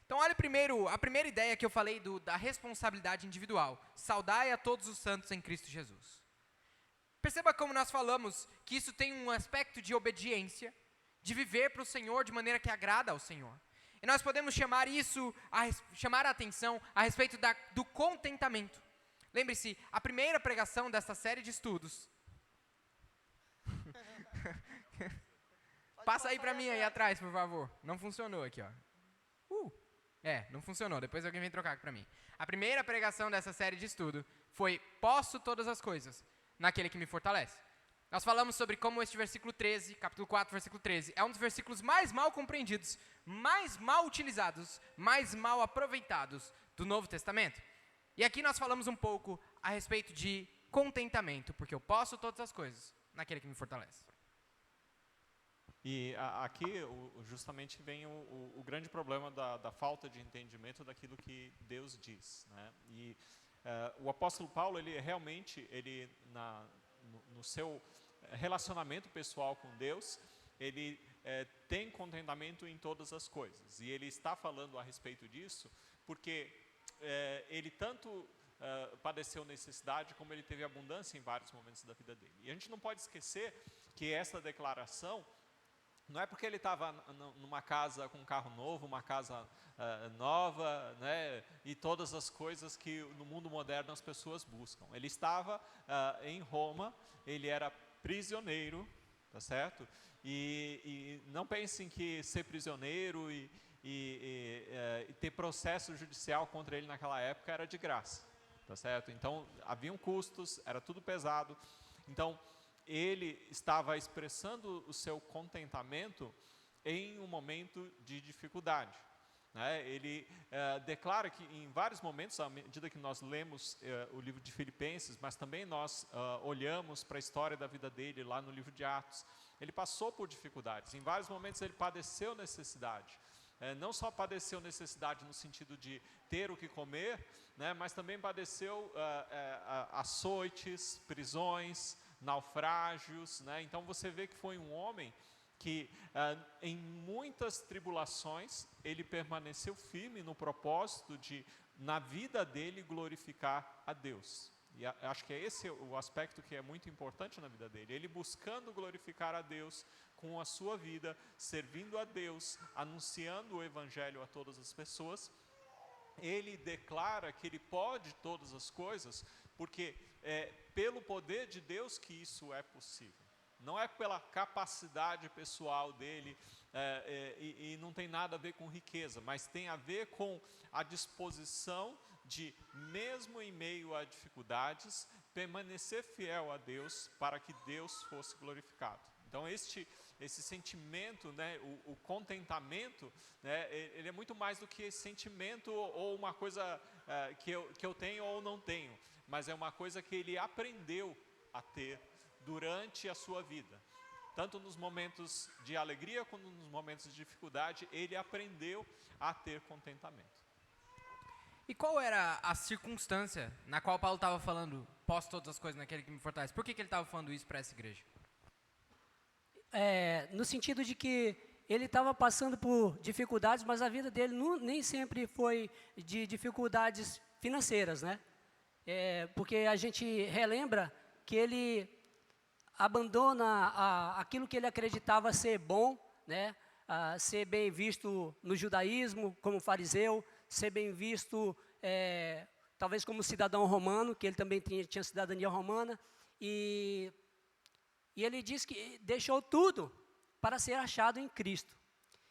Então, olha primeiro, a primeira ideia que eu falei da responsabilidade individual. Saudai a todos os santos em Cristo Jesus. Perceba como nós falamos que isso tem um aspecto de obediência, de viver para o Senhor de maneira que agrada ao Senhor. E nós podemos chamar isso, chamar a atenção a respeito do contentamento. Lembre-se, a primeira pregação desta série de estudos. Passa aí para mim aí atrás, por favor. Não funcionou aqui, ó. Não funcionou. Depois alguém vem trocar para mim. A primeira pregação dessa série de estudo foi: posso todas as coisas naquele que me fortalece. Nós falamos sobre como este versículo 13, capítulo 4, versículo 13, é um dos versículos mais mal compreendidos, mais mal utilizados, mais mal aproveitados do Novo Testamento. E aqui nós falamos um pouco a respeito de contentamento, porque eu posso todas as coisas naquele que me fortalece. E aqui justamente vem o grande problema da falta de entendimento daquilo que Deus diz, né? E o apóstolo Paulo, ele realmente, no seu relacionamento pessoal com Deus, ele tem contentamento em todas as coisas. E ele está falando a respeito disso porque ele tanto padeceu necessidade como ele teve abundância em vários momentos da vida dele. E a gente não pode esquecer que essa declaração não é porque ele estava numa casa com um carro novo, uma casa nova, né, e todas as coisas que no mundo moderno as pessoas buscam. Ele estava em Roma, ele era prisioneiro, tá certo? E não pensem que ser prisioneiro e ter processo judicial contra ele naquela época era de graça, tá certo? Então, haviam custos, era tudo pesado. Então, ele estava expressando o seu contentamento em um momento de dificuldade, né? Ele declara que em vários momentos, à medida que nós lemos o livro de Filipenses, mas também nós olhamos para a história da vida dele lá no livro de Atos, ele passou por dificuldades. Em vários momentos ele padeceu necessidade. Não só padeceu necessidade no sentido de ter o que comer, né, mas também padeceu açoites, prisões, naufrágios, né? Então você vê que foi um homem que em muitas tribulações ele permaneceu firme no propósito de, na vida dele, glorificar a Deus. E acho que esse o aspecto que é muito importante na vida dele. Ele buscando glorificar a Deus com a sua vida, servindo a Deus, anunciando o Evangelho a todas as pessoas. Ele declara que ele pode todas as coisas, porque pelo poder de Deus que isso é possível. Não é pela capacidade pessoal dele, e não tem nada a ver com riqueza, mas tem a ver com a disposição de, mesmo em meio a dificuldades, permanecer fiel a Deus para que Deus fosse glorificado. Então esse sentimento, né, o contentamento, né, ele é muito mais do que esse sentimento ou uma coisa que eu tenho ou não tenho, mas é uma coisa que ele aprendeu a ter durante a sua vida. Tanto nos momentos de alegria quanto nos momentos de dificuldade, ele aprendeu a ter contentamento. E qual era a circunstância na qual Paulo estava falando, posso todas as coisas naquele que me fortalece? Por que ele estava falando isso para essa igreja? No sentido de que ele estava passando por dificuldades, mas a vida dele nem sempre foi de dificuldades financeiras, né? Porque a gente relembra que ele abandona aquilo que ele acreditava ser bom, né? Ser bem visto no judaísmo como fariseu, ser bem visto talvez como cidadão romano, que ele também tinha cidadania romana, e ele diz que deixou tudo para ser achado em Cristo.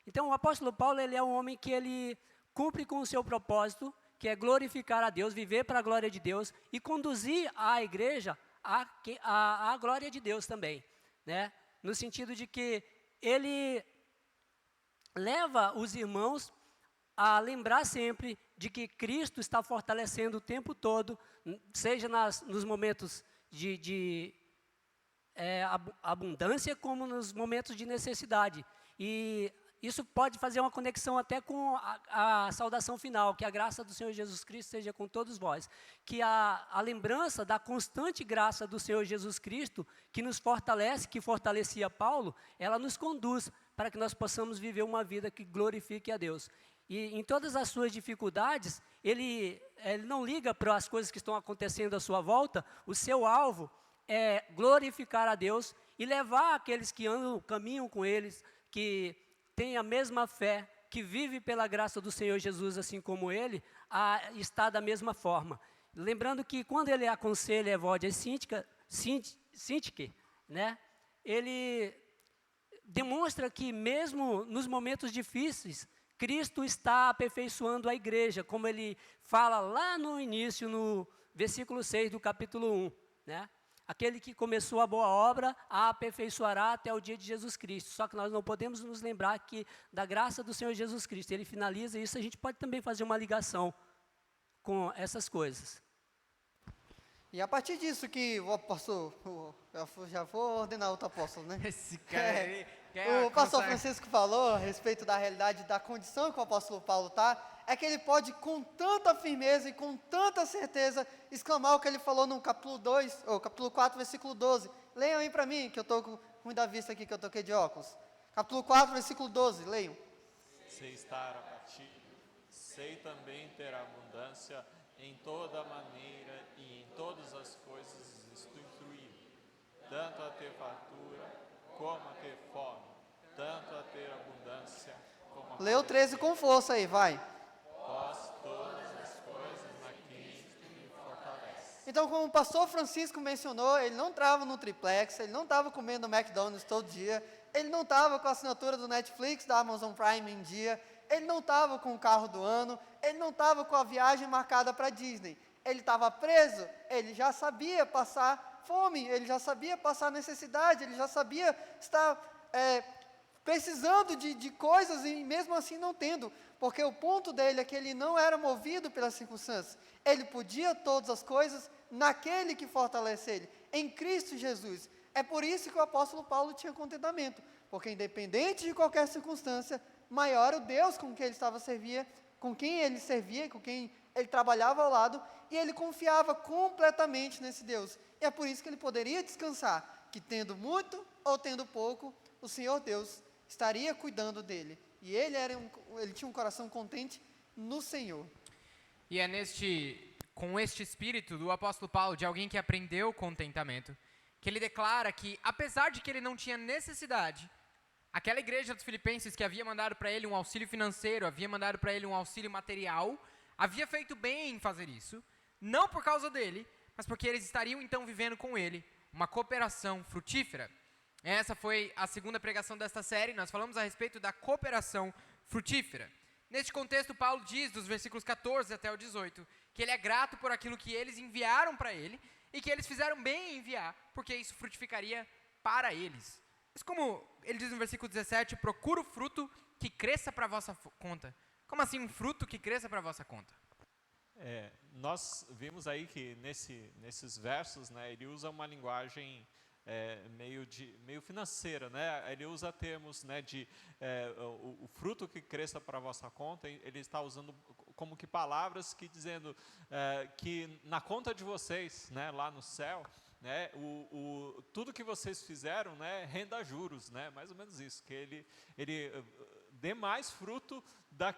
Então, o apóstolo Paulo, ele é um homem que ele cumpre com o seu propósito, que é glorificar a Deus, viver para a glória de Deus e conduzir a igreja à glória de Deus também, né? No sentido de que ele leva os irmãos a lembrar sempre de que Cristo está fortalecendo o tempo todo, seja nos momentos de abundância, como nos momentos de necessidade. E isso pode fazer uma conexão até com a saudação final, que a graça do Senhor Jesus Cristo seja com todos vós. Que a lembrança da constante graça do Senhor Jesus Cristo, que nos fortalece, que fortalecia Paulo, ela nos conduz para que nós possamos viver uma vida que glorifique a Deus. E em todas as suas dificuldades, ele não liga para as coisas que estão acontecendo à sua volta. O seu alvo é glorificar a Deus e levar aqueles que caminham com eles, que têm a mesma fé, que vive pela graça do Senhor Jesus, assim como ele, a estar da mesma forma. Lembrando que quando ele aconselha Evódia e Sintique, né, ele demonstra que mesmo nos momentos difíceis, Cristo está aperfeiçoando a igreja, como ele fala lá no início, no versículo 6 do capítulo 1, né? Aquele que começou a boa obra, a aperfeiçoará até o dia de Jesus Cristo. Só que nós não podemos nos lembrar que da graça do Senhor Jesus Cristo, ele finaliza isso, a gente pode também fazer uma ligação com essas coisas. E a partir disso que o apóstolo, eu já vou ordenar outro apóstolo, né? Esse cara aí O pastor Francisco falou a respeito da realidade da condição que o apóstolo Paulo está, é que ele pode com tanta firmeza e com tanta certeza exclamar o que ele falou no capítulo 2, ou capítulo 4, versículo 12. Leiam aí para mim, que eu estou com ruim da vista aqui, que eu toquei de óculos. Capítulo 4, versículo 12, leiam. Sei estar abatido, sei também ter abundância em toda maneira e em todas as coisas estou instruído, tanto a ter fartura como a ter fome, tanto a ter abundância como a Leu 13 com força aí, vai. posso todas as coisas naquele que me fortalece. Então, como o pastor Francisco mencionou, ele não estava no triplex, ele não estava comendo McDonald's todo dia, ele não estava com a assinatura do Netflix, da Amazon Prime em dia, ele não estava com o carro do ano, ele não estava com a viagem marcada para Disney. Ele estava preso, ele já sabia passar fome, ele já sabia passar necessidade, ele já sabia estar precisando de coisas e mesmo assim não tendo, porque o ponto dele é que ele não era movido pelas circunstâncias, ele podia todas as coisas naquele que fortalece ele, em Cristo Jesus. É por isso que o apóstolo Paulo tinha contentamento, porque independente de qualquer circunstância, maior o Deus com quem ele com quem ele servia, com quem ele trabalhava ao lado, e ele confiava completamente nesse Deus. E é por isso que ele poderia descansar, que tendo muito ou tendo pouco, o Senhor Deus estaria cuidando dele. E ele tinha um coração contente no Senhor. E é com este espírito do apóstolo Paulo, de alguém que aprendeu contentamento, que ele declara que, apesar de que ele não tinha necessidade, aquela igreja dos Filipenses que havia mandado para ele um auxílio financeiro, havia mandado para ele um auxílio material, havia feito bem em fazer isso, não por causa dele, mas porque eles estariam então vivendo com ele uma cooperação frutífera. Essa foi a segunda pregação desta série, nós falamos a respeito da cooperação frutífera. Neste contexto, Paulo diz, dos versículos 14 até o 18, que ele é grato por aquilo que eles enviaram para ele e que eles fizeram bem em enviar, porque isso frutificaria para eles. Mas como ele diz no versículo 17, procura o fruto que cresça para a vossa conta. Como assim um fruto que cresça para a vossa conta? Nós vimos aí que nesses versos, né, ele usa uma linguagem meio financeira, né? Ele usa termos, né, o fruto que cresça para a vossa conta. Ele está usando como que palavras que dizendo que na conta de vocês, né, lá no céu, né, tudo que vocês fizeram, né, renda juros, né, mais ou menos isso, que ele dê mais fruto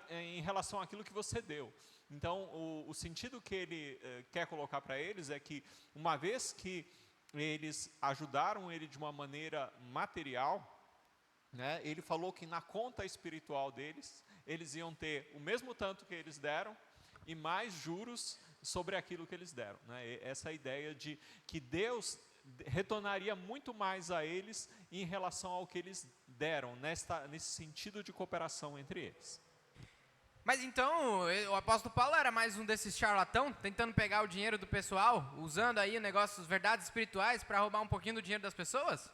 em relação àquilo que você deu. Então, o sentido que ele quer colocar para eles é que, uma vez que eles ajudaram ele de uma maneira material, né, ele falou que na conta espiritual deles, eles iam ter o mesmo tanto que eles deram e mais juros sobre aquilo que eles deram, né? Essa ideia de que Deus retornaria muito mais a eles em relação ao que eles deram nesse sentido de cooperação entre eles. Mas então, o apóstolo Paulo era mais um desses charlatão, tentando pegar o dinheiro do pessoal, usando aí o negócio, as verdades espirituais, para roubar um pouquinho do dinheiro das pessoas?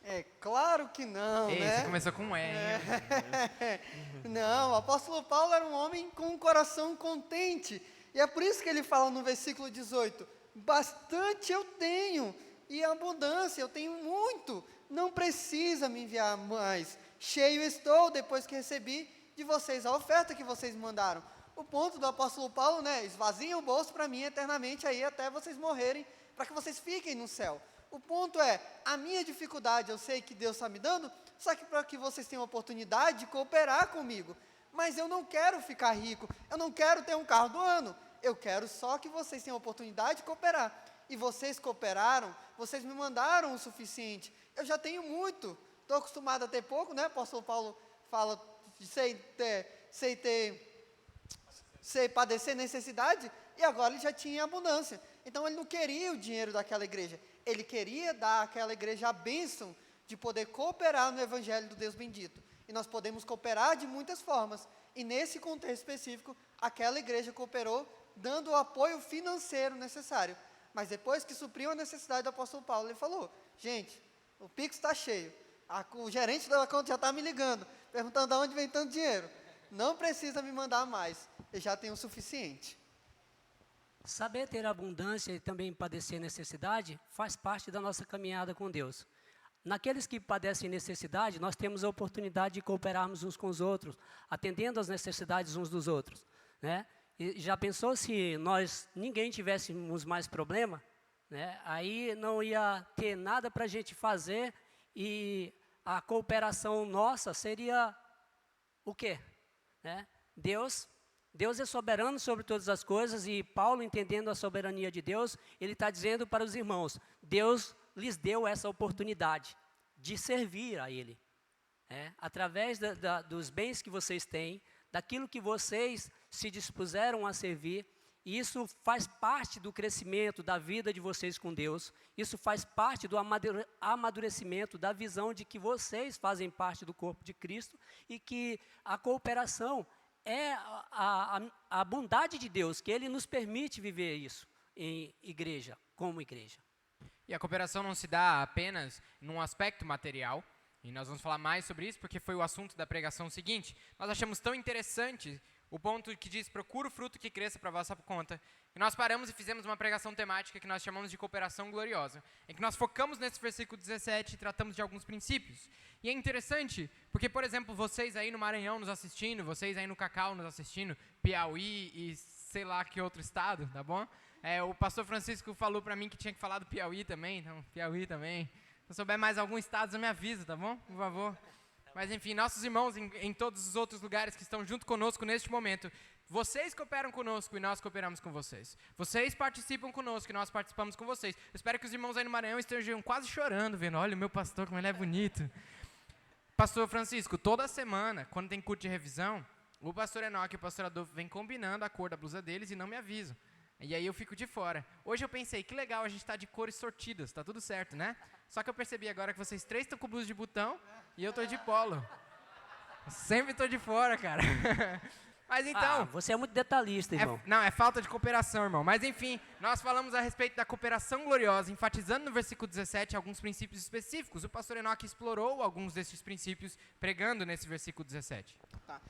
É claro que não, Ei, né? você começou com um E, hein? Não, o apóstolo Paulo era um homem com um coração contente. E é por isso que ele fala no versículo 18: bastante eu tenho, e abundância, eu tenho muito, não precisa me enviar mais. Cheio estou, depois que recebi de vocês a oferta que vocês me mandaram. O ponto do apóstolo Paulo, né? Esvaziem o bolso para mim eternamente aí até vocês morrerem, para que vocês fiquem no céu. O ponto é, a minha dificuldade eu sei que Deus está me dando, só que para que vocês tenham a oportunidade de cooperar comigo. Mas eu não quero ficar rico, eu não quero ter um carro do ano, eu quero só que vocês tenham a oportunidade de cooperar. E vocês cooperaram, vocês me mandaram o suficiente, eu já tenho muito, estou acostumado a ter pouco, né? O apóstolo Paulo fala, sei padecer necessidade, e agora ele já tinha abundância. Então ele não queria o dinheiro daquela igreja, ele queria dar àquela igreja a bênção de poder cooperar no evangelho do Deus bendito. E nós podemos cooperar de muitas formas, e nesse contexto específico, aquela igreja cooperou, dando o apoio financeiro necessário. Mas depois que supriu a necessidade do apóstolo Paulo, ele falou: gente, o Pix está cheio, o gerente da conta já está me ligando, perguntando de onde vem tanto dinheiro. Não precisa me mandar mais, eu já tenho o suficiente. Saber ter abundância e também padecer necessidade faz parte da nossa caminhada com Deus. Naqueles que padecem necessidade, nós temos a oportunidade de cooperarmos uns com os outros, atendendo às necessidades uns dos outros, né? E já pensou se ninguém tivéssemos mais problema, né? Aí não ia ter nada para a gente fazer e a cooperação nossa seria o quê? Né? Deus é soberano sobre todas as coisas, e Paulo, entendendo a soberania de Deus, ele está dizendo para os irmãos, Deus lhes deu essa oportunidade de servir a Ele. Através dos bens que vocês têm, daquilo que vocês se dispuseram a servir, e isso faz parte do crescimento da vida de vocês com Deus, isso faz parte do amadurecimento da visão de que vocês fazem parte do corpo de Cristo, e que a cooperação é a bondade de Deus, que Ele nos permite viver isso em igreja, como igreja. E a cooperação não se dá apenas num aspecto material, e nós vamos falar mais sobre isso, porque foi o assunto da pregação seguinte. Nós achamos tão interessante o ponto que diz, procura o fruto que cresça para a vossa conta. E nós paramos e fizemos uma pregação temática que nós chamamos de cooperação gloriosa, em que nós focamos nesse versículo 17 e tratamos de alguns princípios. E é interessante, porque, por exemplo, vocês aí no Maranhão nos assistindo, vocês aí no Cacau nos assistindo, Piauí e sei lá que outro estado, tá bom? O pastor Francisco falou para mim que tinha que falar do Piauí também, então Piauí também. Se eu souber mais algum estado, você me avisa, tá bom? Por favor. Mas enfim, nossos irmãos em todos os outros lugares que estão junto conosco neste momento, vocês cooperam conosco e nós cooperamos com vocês. Vocês participam conosco e nós participamos com vocês. Eu espero que os irmãos aí no Maranhão estejam quase chorando, vendo, olha o meu pastor, como ele é bonito. Pastor Francisco, toda semana, quando tem culto de revisão, o pastor Enoque e o pastor Adolfo vêm combinando a cor da blusa deles e não me avisam. E aí eu fico de fora. Hoje eu pensei, que legal, a gente está de cores sortidas, tá tudo certo, né? Só que eu percebi agora que vocês três estão com blusa de botão e eu tô de polo. Eu sempre tô de fora, cara. Mas então... você é muito detalhista, irmão. Não, é falta de cooperação, irmão. Mas enfim, nós falamos a respeito da cooperação gloriosa, enfatizando no versículo 17 alguns princípios específicos. O pastor Enoque explorou alguns desses princípios, pregando nesse versículo 17. Tá.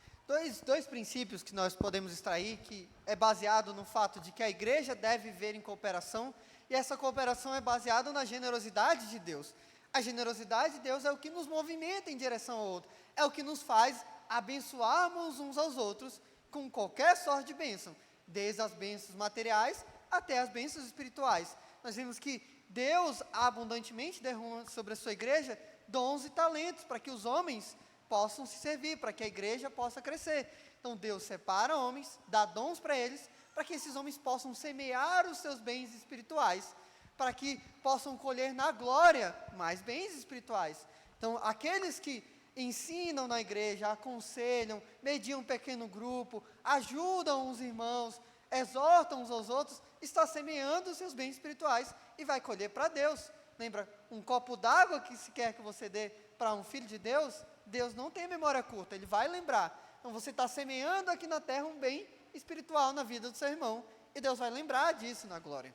Dois princípios que nós podemos extrair, que é baseado no fato de que a igreja deve viver em cooperação, e essa cooperação é baseada na generosidade de Deus. A generosidade de Deus é o que nos movimenta em direção ao outro, é o que nos faz abençoarmos uns aos outros com qualquer sorte de bênção, desde as bênçãos materiais até as bênçãos espirituais. Nós vimos que Deus abundantemente derrama sobre a sua igreja dons e talentos para que os homens possam se servir, para que a igreja possa crescer. Então Deus separa homens, dá dons para eles, para que esses homens possam semear os seus bens espirituais, para que possam colher na glória mais bens espirituais. Então aqueles que ensinam na igreja, aconselham, mediam um pequeno grupo, ajudam os irmãos, exortam uns aos outros, está semeando os seus bens espirituais e vai colher para Deus. Lembra, um copo d'água que se quer que você dê para um filho de Deus, Deus não tem memória curta, Ele vai lembrar. Então você está semeando aqui na terra um bem espiritual na vida do seu irmão, e Deus vai lembrar disso na glória.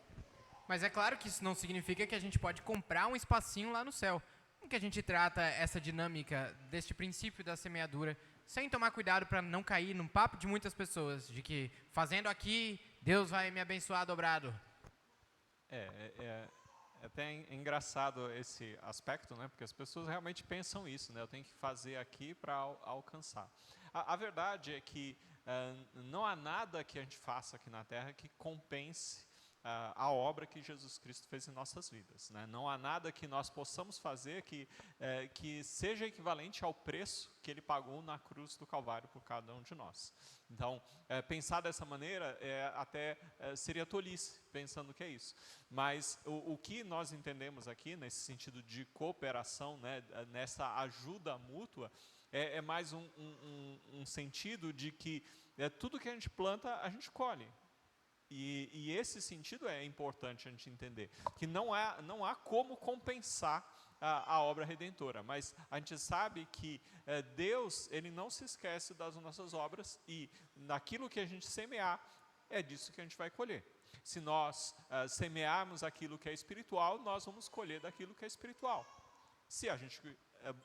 Mas é claro que isso não significa que a gente pode comprar um espacinho lá no céu. Como que a gente trata essa dinâmica deste princípio da semeadura, sem tomar cuidado para não cair num papo de muitas pessoas, de que fazendo aqui, Deus vai me abençoar dobrado? É até engraçado esse aspecto, né? Porque as pessoas realmente pensam isso, né? Eu tenho que fazer aqui para alcançar. A verdade é que não há nada que a gente faça aqui na Terra que compense a obra que Jesus Cristo fez em nossas vidas, né? Não há nada que nós possamos fazer que seja equivalente ao preço que Ele pagou na cruz do Calvário por cada um de nós. Então, pensar dessa maneira até seria tolice, pensando que é isso. Mas o que nós entendemos aqui, nesse sentido de cooperação, né, nessa ajuda mútua, é mais um sentido de que tudo que a gente planta, a gente colhe. E esse sentido é importante a gente entender, que não há como compensar a obra redentora, mas a gente sabe que Deus, Ele não se esquece das nossas obras, e naquilo que a gente semear, é disso que a gente vai colher. Se nós semearmos aquilo que é espiritual, nós vamos colher daquilo que é espiritual. Se a gente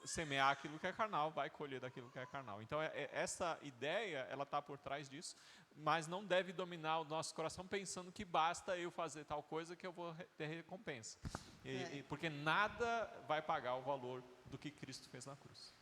semear aquilo que é carnal, vai colher daquilo que é carnal. Então, essa ideia, ela está por trás disso, mas não deve dominar o nosso coração pensando que basta eu fazer tal coisa que eu vou ter recompensa. Porque nada vai pagar o valor do que Cristo fez na cruz.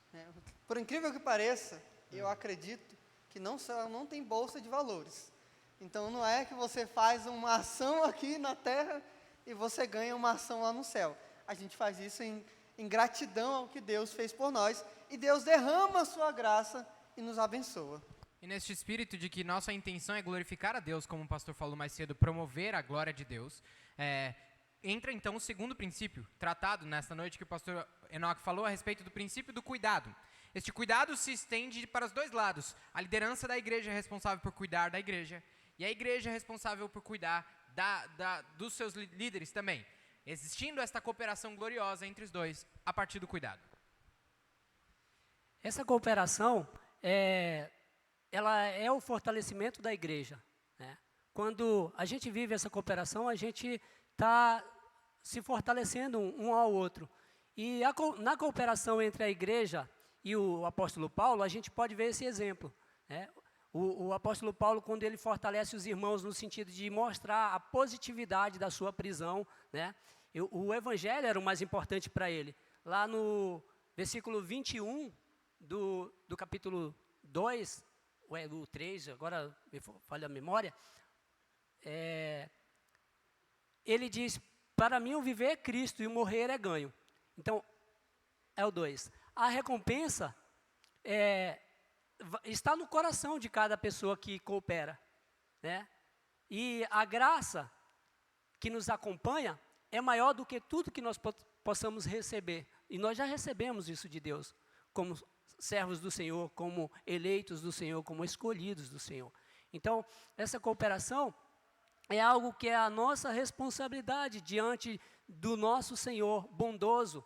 Por incrível que pareça, eu acredito que não tem bolsa de valores. Então não é que você faz uma ação aqui na terra e você ganha uma ação lá no céu. A gente faz isso em gratidão ao que Deus fez por nós, e Deus derrama a sua graça e nos abençoa. E neste espírito de que nossa intenção é glorificar a Deus, como o pastor falou mais cedo, promover a glória de Deus, entra então o segundo princípio, tratado nesta noite, que o pastor Enoque falou a respeito do princípio do cuidado. Este cuidado se estende para os dois lados. A liderança da igreja é responsável por cuidar da igreja, e a igreja é responsável por cuidar dos seus líderes também, existindo esta cooperação gloriosa entre os dois, a partir do cuidado. Essa cooperação ela é o fortalecimento da igreja, né? Quando a gente vive essa cooperação, a gente está se fortalecendo um ao outro. E na cooperação entre a igreja e o apóstolo Paulo, a gente pode ver esse exemplo, né? O apóstolo Paulo, quando ele fortalece os irmãos no sentido de mostrar a positividade da sua prisão, né? O evangelho era o mais importante para ele. Lá no versículo 21 do capítulo 2, do 3, agora me falha a memória, ele diz: para mim o viver é Cristo e o morrer é ganho. Então, é o 2. A recompensa está no coração de cada pessoa que coopera, né? E a graça que nos acompanha é maior do que tudo que nós possamos receber. E nós já recebemos isso de Deus, como servos do Senhor, como eleitos do Senhor, como escolhidos do Senhor. Então, essa cooperação é algo que é a nossa responsabilidade diante do nosso Senhor bondoso,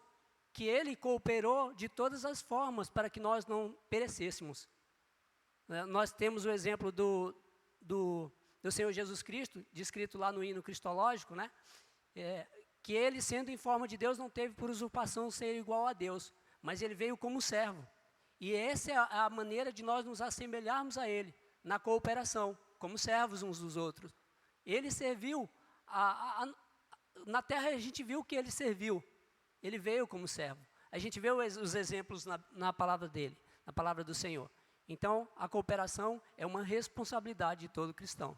que Ele cooperou de todas as formas para que nós não perecêssemos. Nós temos o exemplo do Senhor Jesus Cristo, descrito lá no hino cristológico, né? Que Ele, sendo em forma de Deus, não teve por usurpação ser igual a Deus, mas Ele veio como servo. E essa é a maneira de nós nos assemelharmos a Ele, na cooperação, como servos uns dos outros. Ele serviu, na terra a gente viu que Ele serviu, Ele veio como servo. A gente vê os exemplos na palavra dEle, na palavra do Senhor. Então, a cooperação é uma responsabilidade de todo cristão.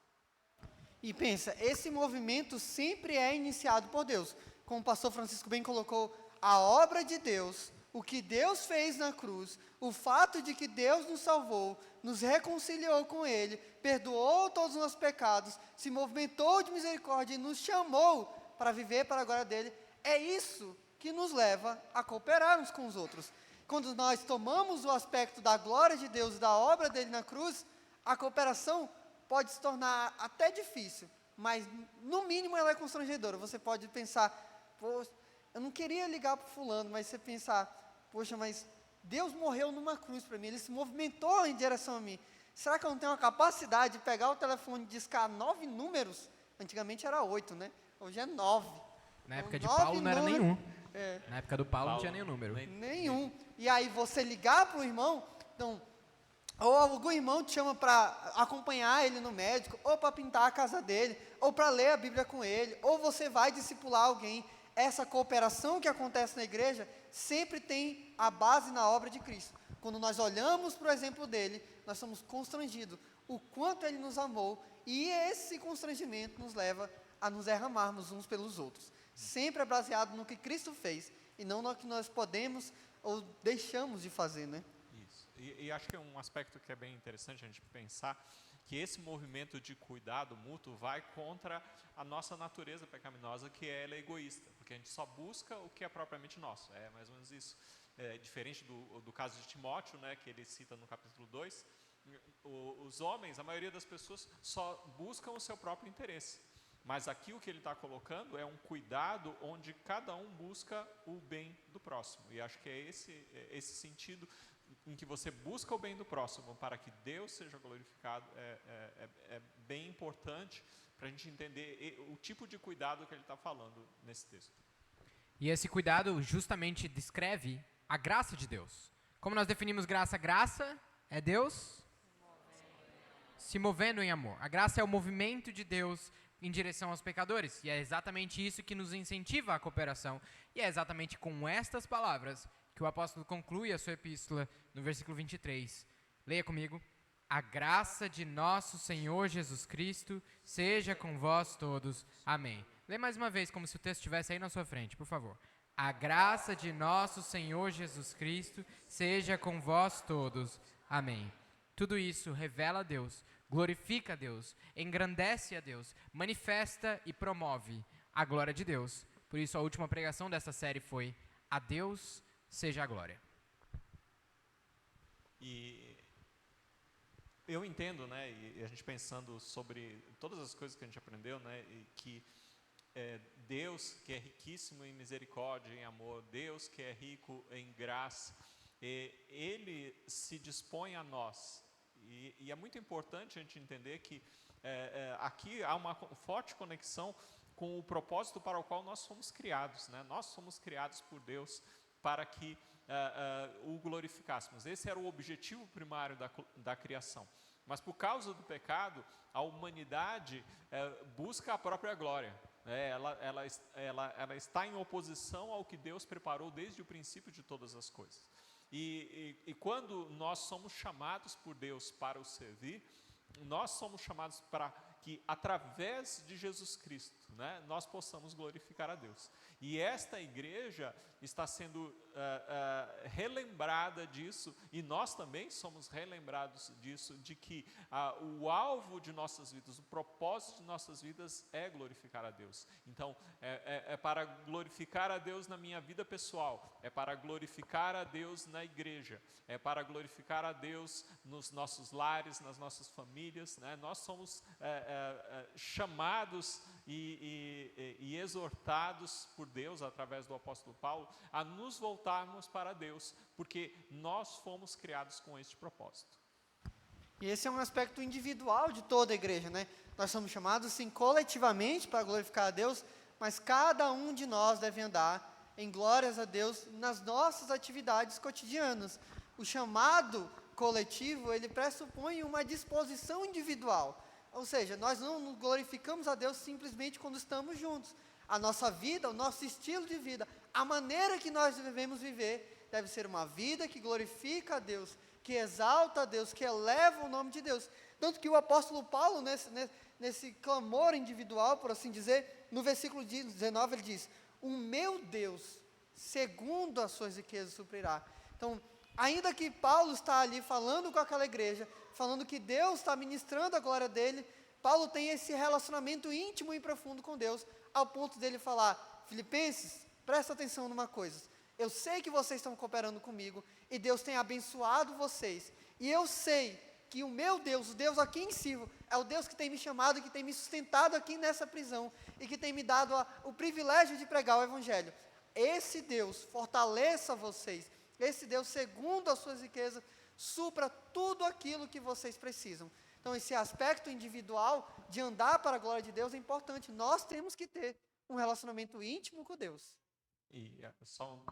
E pensa, esse movimento sempre é iniciado por Deus. Como o pastor Francisco bem colocou, a obra de Deus, o que Deus fez na cruz, o fato de que Deus nos salvou, nos reconciliou com Ele, perdoou todos os nossos pecados, se movimentou de misericórdia e nos chamou para viver para a glória dEle, é isso que nos leva a cooperar uns com os outros. Quando nós tomamos o aspecto da glória de Deus, da obra dEle na cruz, a cooperação pode se tornar até difícil, mas no mínimo ela é constrangedora. Você pode pensar, pô, eu não queria ligar para fulano, mas você pensar, poxa, mas Deus morreu numa cruz para mim, Ele se movimentou em direção a mim. Será que eu não tenho a capacidade de pegar o telefone e discar 9 números? Antigamente era 8, né? Hoje é 9. Na época de 9 Paulo não era números. nenhum. É. Na época do Paulo não tinha nenhum número. Nenhum. E aí você ligar para o irmão, então, ou algum irmão te chama para acompanhar ele no médico, ou para pintar a casa dele, ou para ler a Bíblia com ele, ou você vai discipular alguém. Essa cooperação que acontece na igreja sempre tem a base na obra de Cristo. Quando nós olhamos para o exemplo dele, nós somos constrangidos o quanto ele nos amou, e esse constrangimento nos leva a nos derramarmos uns pelos outros. Sempre é baseado no que Cristo fez, e não no que nós podemos ou deixamos de fazer, né? Isso. E acho que é um aspecto que é bem interessante a gente pensar, que esse movimento de cuidado mútuo vai contra a nossa natureza pecaminosa, que ela é egoísta, porque a gente só busca o que é propriamente nosso, é mais ou menos isso. É diferente do caso de Timóteo, né, que ele cita no capítulo 2, os homens, a maioria das pessoas, só buscam o seu próprio interesse. Mas aqui o que ele está colocando é um cuidado onde cada um busca o bem do próximo. E acho que é esse sentido em que você busca o bem do próximo para que Deus seja glorificado, é bem importante para a gente entender o tipo de cuidado que ele está falando nesse texto. E esse cuidado justamente descreve a graça de Deus. Como nós definimos graça? Graça é Deus se movendo em amor. A graça é o movimento de Deus em direção aos pecadores. E é exatamente isso que nos incentiva a cooperação. E é exatamente com estas palavras que o apóstolo conclui a sua epístola no versículo 23. Leia comigo. A graça de nosso Senhor Jesus Cristo seja com vós todos. Amém. Lê mais uma vez, como se o texto estivesse aí na sua frente, por favor. A graça de nosso Senhor Jesus Cristo seja com vós todos. Amém. Tudo isso revela a Deus, glorifica a Deus, engrandece a Deus, manifesta e promove a glória de Deus. Por isso, a última pregação dessa série foi: a Deus seja a glória. E eu entendo, né, e a gente pensando sobre todas as coisas que a gente aprendeu, né, e que Deus que é riquíssimo em misericórdia, em amor, Deus que é rico em graça, Ele se dispõe a nós. E é muito importante a gente entender que aqui há uma forte conexão com o propósito para o qual nós somos criados, né? Nós somos criados por Deus para que o glorificássemos. Esse era o objetivo primário da criação. Mas por causa do pecado, a humanidade busca a própria glória. Ela está em oposição ao que Deus preparou desde o princípio de todas as coisas. E quando nós somos chamados por Deus para o servir, nós somos chamados para que, através de Jesus Cristo, né, nós possamos glorificar a Deus. E esta igreja está sendo relembrada disso, e nós também somos relembrados disso, de que o alvo de nossas vidas, o propósito de nossas vidas é glorificar a Deus. Então, é para glorificar a Deus na minha vida pessoal, é para glorificar a Deus na igreja, é para glorificar a Deus nos nossos lares, nas nossas famílias, né? Nós somos chamados e exortados por Deus, através do apóstolo Paulo, a nos voltarmos para Deus, porque nós fomos criados com este propósito. E esse é um aspecto individual de toda a igreja, né? Nós somos chamados, sim, coletivamente para glorificar a Deus, mas cada um de nós deve andar em glórias a Deus nas nossas atividades cotidianas. O chamado coletivo, ele pressupõe uma disposição individual. Ou seja, nós não glorificamos a Deus simplesmente quando estamos juntos. A nossa vida, o nosso estilo de vida, a maneira que nós devemos viver, deve ser uma vida que glorifica a Deus, que exalta a Deus, que eleva o nome de Deus. Tanto que o apóstolo Paulo, nesse clamor individual, por assim dizer, no versículo 19 ele diz: o meu Deus, segundo as suas riquezas, suprirá. Então, ainda que Paulo está ali falando com aquela igreja, falando que Deus está ministrando a glória dele, Paulo tem esse relacionamento íntimo e profundo com Deus, ao ponto dele falar: Filipenses, presta atenção numa coisa, eu sei que vocês estão cooperando comigo, e Deus tem abençoado vocês, e eu sei que o meu Deus, o Deus a quem sirvo, é o Deus que tem me chamado, que tem me sustentado aqui nessa prisão, e que tem me dado o privilégio de pregar o Evangelho. Esse Deus fortaleça vocês, esse Deus, segundo as suas riquezas, supra tudo aquilo que vocês precisam. Então, esse aspecto individual de andar para a glória de Deus é importante. Nós temos que ter um relacionamento íntimo com Deus. E só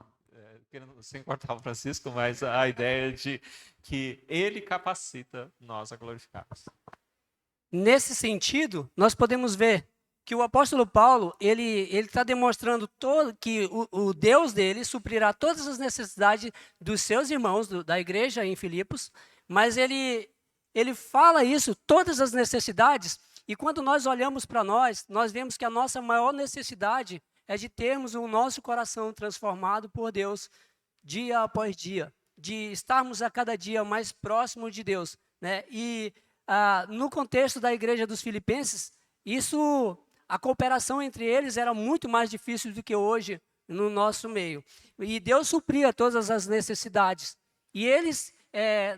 querendo, sem cortar o Francisco, mas a ideia de que ele capacita nós a glorificarmos. Nesse sentido, nós podemos ver que o apóstolo Paulo, ele está demonstrando que o Deus dele suprirá todas as necessidades dos seus irmãos, da igreja em Filipos, mas ele fala isso, todas as necessidades, e quando nós olhamos para nós vemos que a nossa maior necessidade é de termos o nosso coração transformado por Deus, dia após dia, de estarmos a cada dia mais próximos de Deus, né? E no contexto da igreja dos Filipenses, a cooperação entre eles era muito mais difícil do que hoje no nosso meio. E Deus supria todas as necessidades. E eles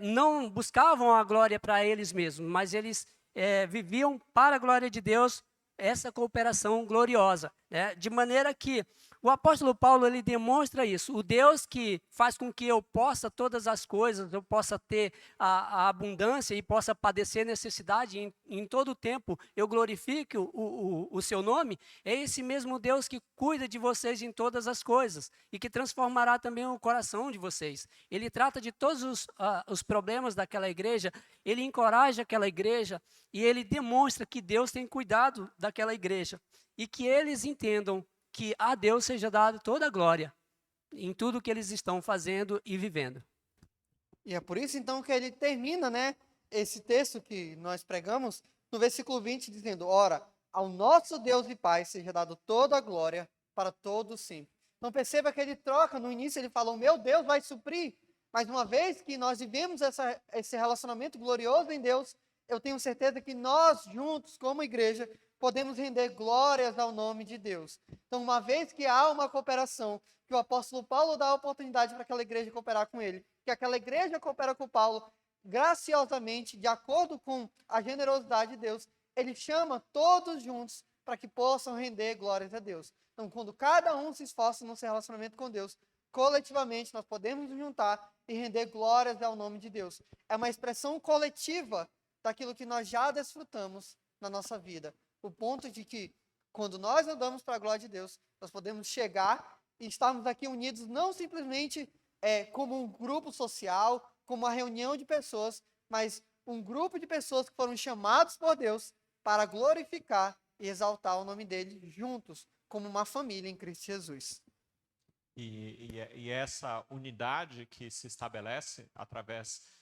não buscavam a glória para eles mesmos, mas eles viviam para a glória de Deus essa cooperação gloriosa, né? De maneira que o apóstolo Paulo, ele demonstra isso. O Deus que faz com que eu possa todas as coisas, eu possa ter a abundância e possa padecer necessidade em todo o tempo, eu glorifique o seu nome, é esse mesmo Deus que cuida de vocês em todas as coisas e que transformará também o coração de vocês. Ele trata de todos os problemas daquela igreja, ele encoraja aquela igreja e ele demonstra que Deus tem cuidado daquela igreja e que eles entendam que a Deus seja dado toda a glória em tudo que eles estão fazendo e vivendo. E é por isso, então, que ele termina, né, esse texto que nós pregamos, no versículo 20, dizendo: ora, ao nosso Deus e Pai seja dado toda a glória para todos sempre. Então, perceba que ele troca, no início ele falou, meu Deus vai suprir, mas uma vez que nós vivemos esse relacionamento glorioso em Deus, eu tenho certeza que nós juntos, como igreja, podemos render glórias ao nome de Deus. Então, uma vez que há uma cooperação, que o apóstolo Paulo dá a oportunidade para aquela igreja cooperar com ele, que aquela igreja coopera com Paulo, graciosamente, de acordo com a generosidade de Deus, ele chama todos juntos para que possam render glórias a Deus. Então, quando cada um se esforça no seu relacionamento com Deus, coletivamente nós podemos nos juntar e render glórias ao nome de Deus. É uma expressão coletiva daquilo que nós já desfrutamos na nossa vida. O ponto de que, quando nós andamos para a glória de Deus, nós podemos chegar e estarmos aqui unidos não simplesmente como um grupo social, como uma reunião de pessoas, mas um grupo de pessoas que foram chamados por Deus para glorificar e exaltar o nome dele juntos, como uma família em Cristo Jesus. E essa unidade que se estabelece através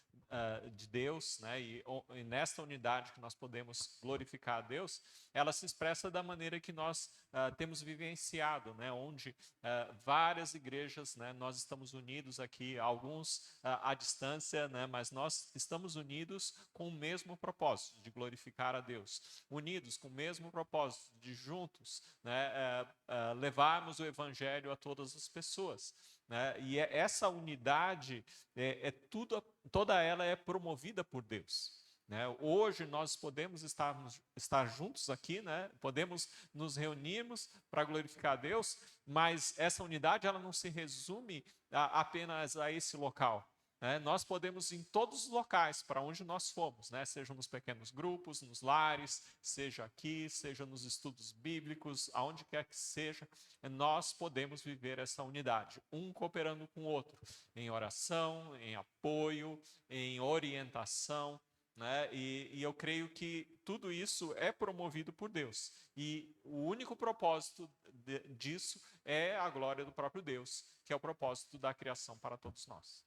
de Deus, né, e nesta unidade que nós podemos glorificar a Deus, ela se expressa da maneira que nós temos vivenciado, né, onde várias igrejas, né, nós estamos unidos aqui, alguns à distância, né, mas nós estamos unidos com o mesmo propósito, de glorificar a Deus, unidos com o mesmo propósito, de juntos, né, levarmos o evangelho a todas as pessoas. Né? E essa unidade, toda ela é promovida por Deus. Né? Hoje nós podemos estar juntos aqui, né? Podemos nos reunirmos para glorificar a Deus, mas essa unidade ela não se resume apenas a esse local. Né? Nós podemos em todos os locais para onde nós fomos, né? Seja nos pequenos grupos, nos lares, seja aqui, seja nos estudos bíblicos, aonde quer que seja, nós podemos viver essa unidade, um cooperando com o outro, em oração, em apoio, em orientação, né? E eu creio que tudo isso é promovido por Deus, e o único propósito disso é a glória do próprio Deus, que é o propósito da criação para todos nós.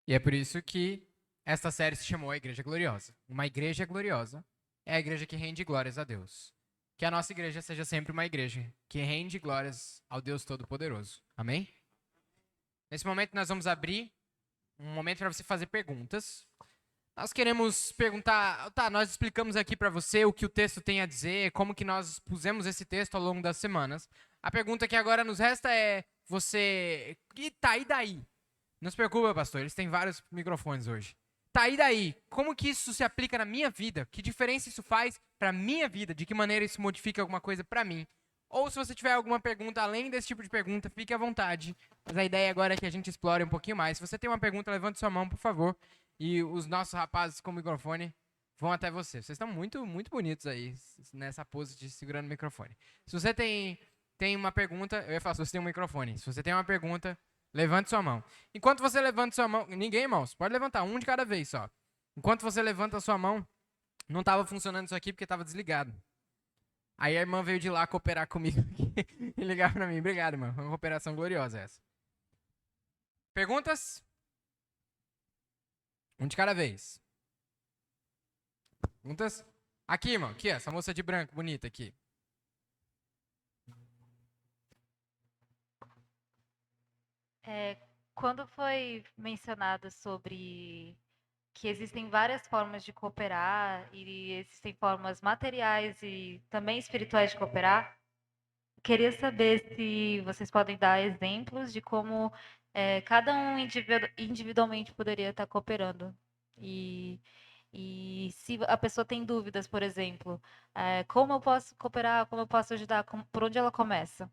E é por isso que esta série se chamou A Igreja Gloriosa. Uma igreja gloriosa é a igreja que rende glórias a Deus. Que a nossa igreja seja sempre uma igreja que rende glórias ao Deus Todo-Poderoso. Amém? Nesse momento nós vamos abrir um momento para você fazer perguntas. Nós queremos perguntar, nós explicamos aqui para você o que o texto tem a dizer, como que nós pusemos esse texto ao longo das semanas. A pergunta que agora nos resta é, e daí? Não se preocupa, pastor, eles têm vários microfones hoje. E daí? Como que isso se aplica na minha vida? Que diferença isso faz para a minha vida? De que maneira isso modifica alguma coisa para mim? Ou se você tiver alguma pergunta além desse tipo de pergunta, fique à vontade. Mas a ideia agora é que a gente explore um pouquinho mais. Se você tem uma pergunta, levante sua mão, por favor. E os nossos rapazes com o microfone vão até você. Vocês estão muito, muito bonitos aí, nessa pose de segurando o microfone. Se você tem uma pergunta, eu ia falar, se você tem um microfone. Se você tem uma pergunta, levante sua mão. Enquanto você levanta sua mão, ninguém, irmãos, pode levantar, um de cada vez só. Enquanto você levanta a sua mão, não estava funcionando isso aqui porque estava desligado. Aí a irmã veio de lá cooperar comigo e ligar para mim. Obrigado, irmã. Foi uma cooperação gloriosa essa. Perguntas? Um de cada vez. Perguntas? Aqui, irmão. Aqui, essa moça de branco, bonita aqui. Quando foi mencionado sobre que existem várias formas de cooperar e existem formas materiais e também espirituais de cooperar, queria saber se vocês podem dar exemplos de como cada um individualmente poderia estar cooperando. E se a pessoa tem dúvidas, por exemplo, como eu posso cooperar, como eu posso ajudar, por onde ela começa?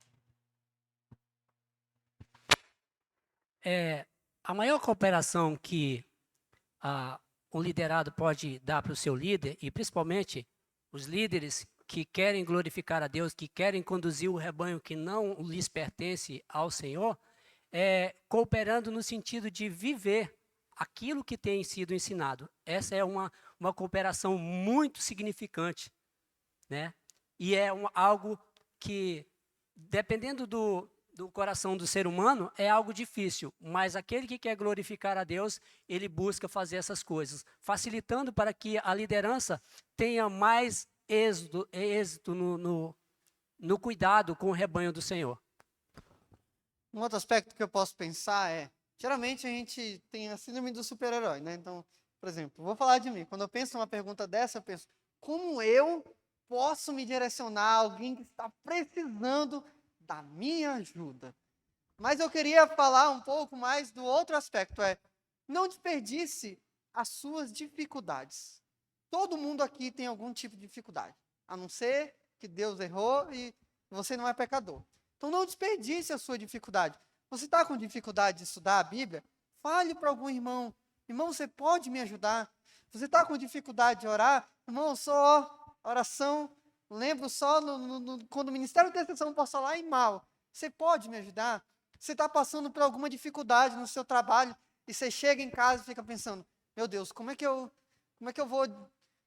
A maior cooperação que um liderado pode dar para o seu líder, e principalmente os líderes que querem glorificar a Deus, que querem conduzir o rebanho que não lhes pertence ao Senhor, cooperando no sentido de viver aquilo que tem sido ensinado. Essa é uma cooperação muito significante, né? E é algo que, dependendo do coração do ser humano, é algo difícil, mas aquele que quer glorificar a Deus, ele busca fazer essas coisas, facilitando para que a liderança tenha mais êxito no cuidado com o rebanho do Senhor. Um outro aspecto que eu posso pensar geralmente a gente tem a síndrome do super-herói, né? Então, por exemplo, vou falar de mim. Quando eu penso numa pergunta dessa, eu penso, como eu posso me direcionar a alguém que está precisando da minha ajuda? Mas eu queria falar um pouco mais do outro aspecto, não desperdice as suas dificuldades. Todo mundo aqui tem algum tipo de dificuldade, a não ser que Deus errou e você não é pecador. Então não desperdice a sua dificuldade. Você está com dificuldade de estudar a Bíblia? Fale para algum irmão. Irmão, você pode me ajudar? Você está com dificuldade de orar? Irmão, só oração. Lembro só quando o Ministério da Intercessão passou lá em mal. Você pode me ajudar? Você está passando por alguma dificuldade no seu trabalho e você chega em casa e fica pensando, meu Deus, como é que eu vou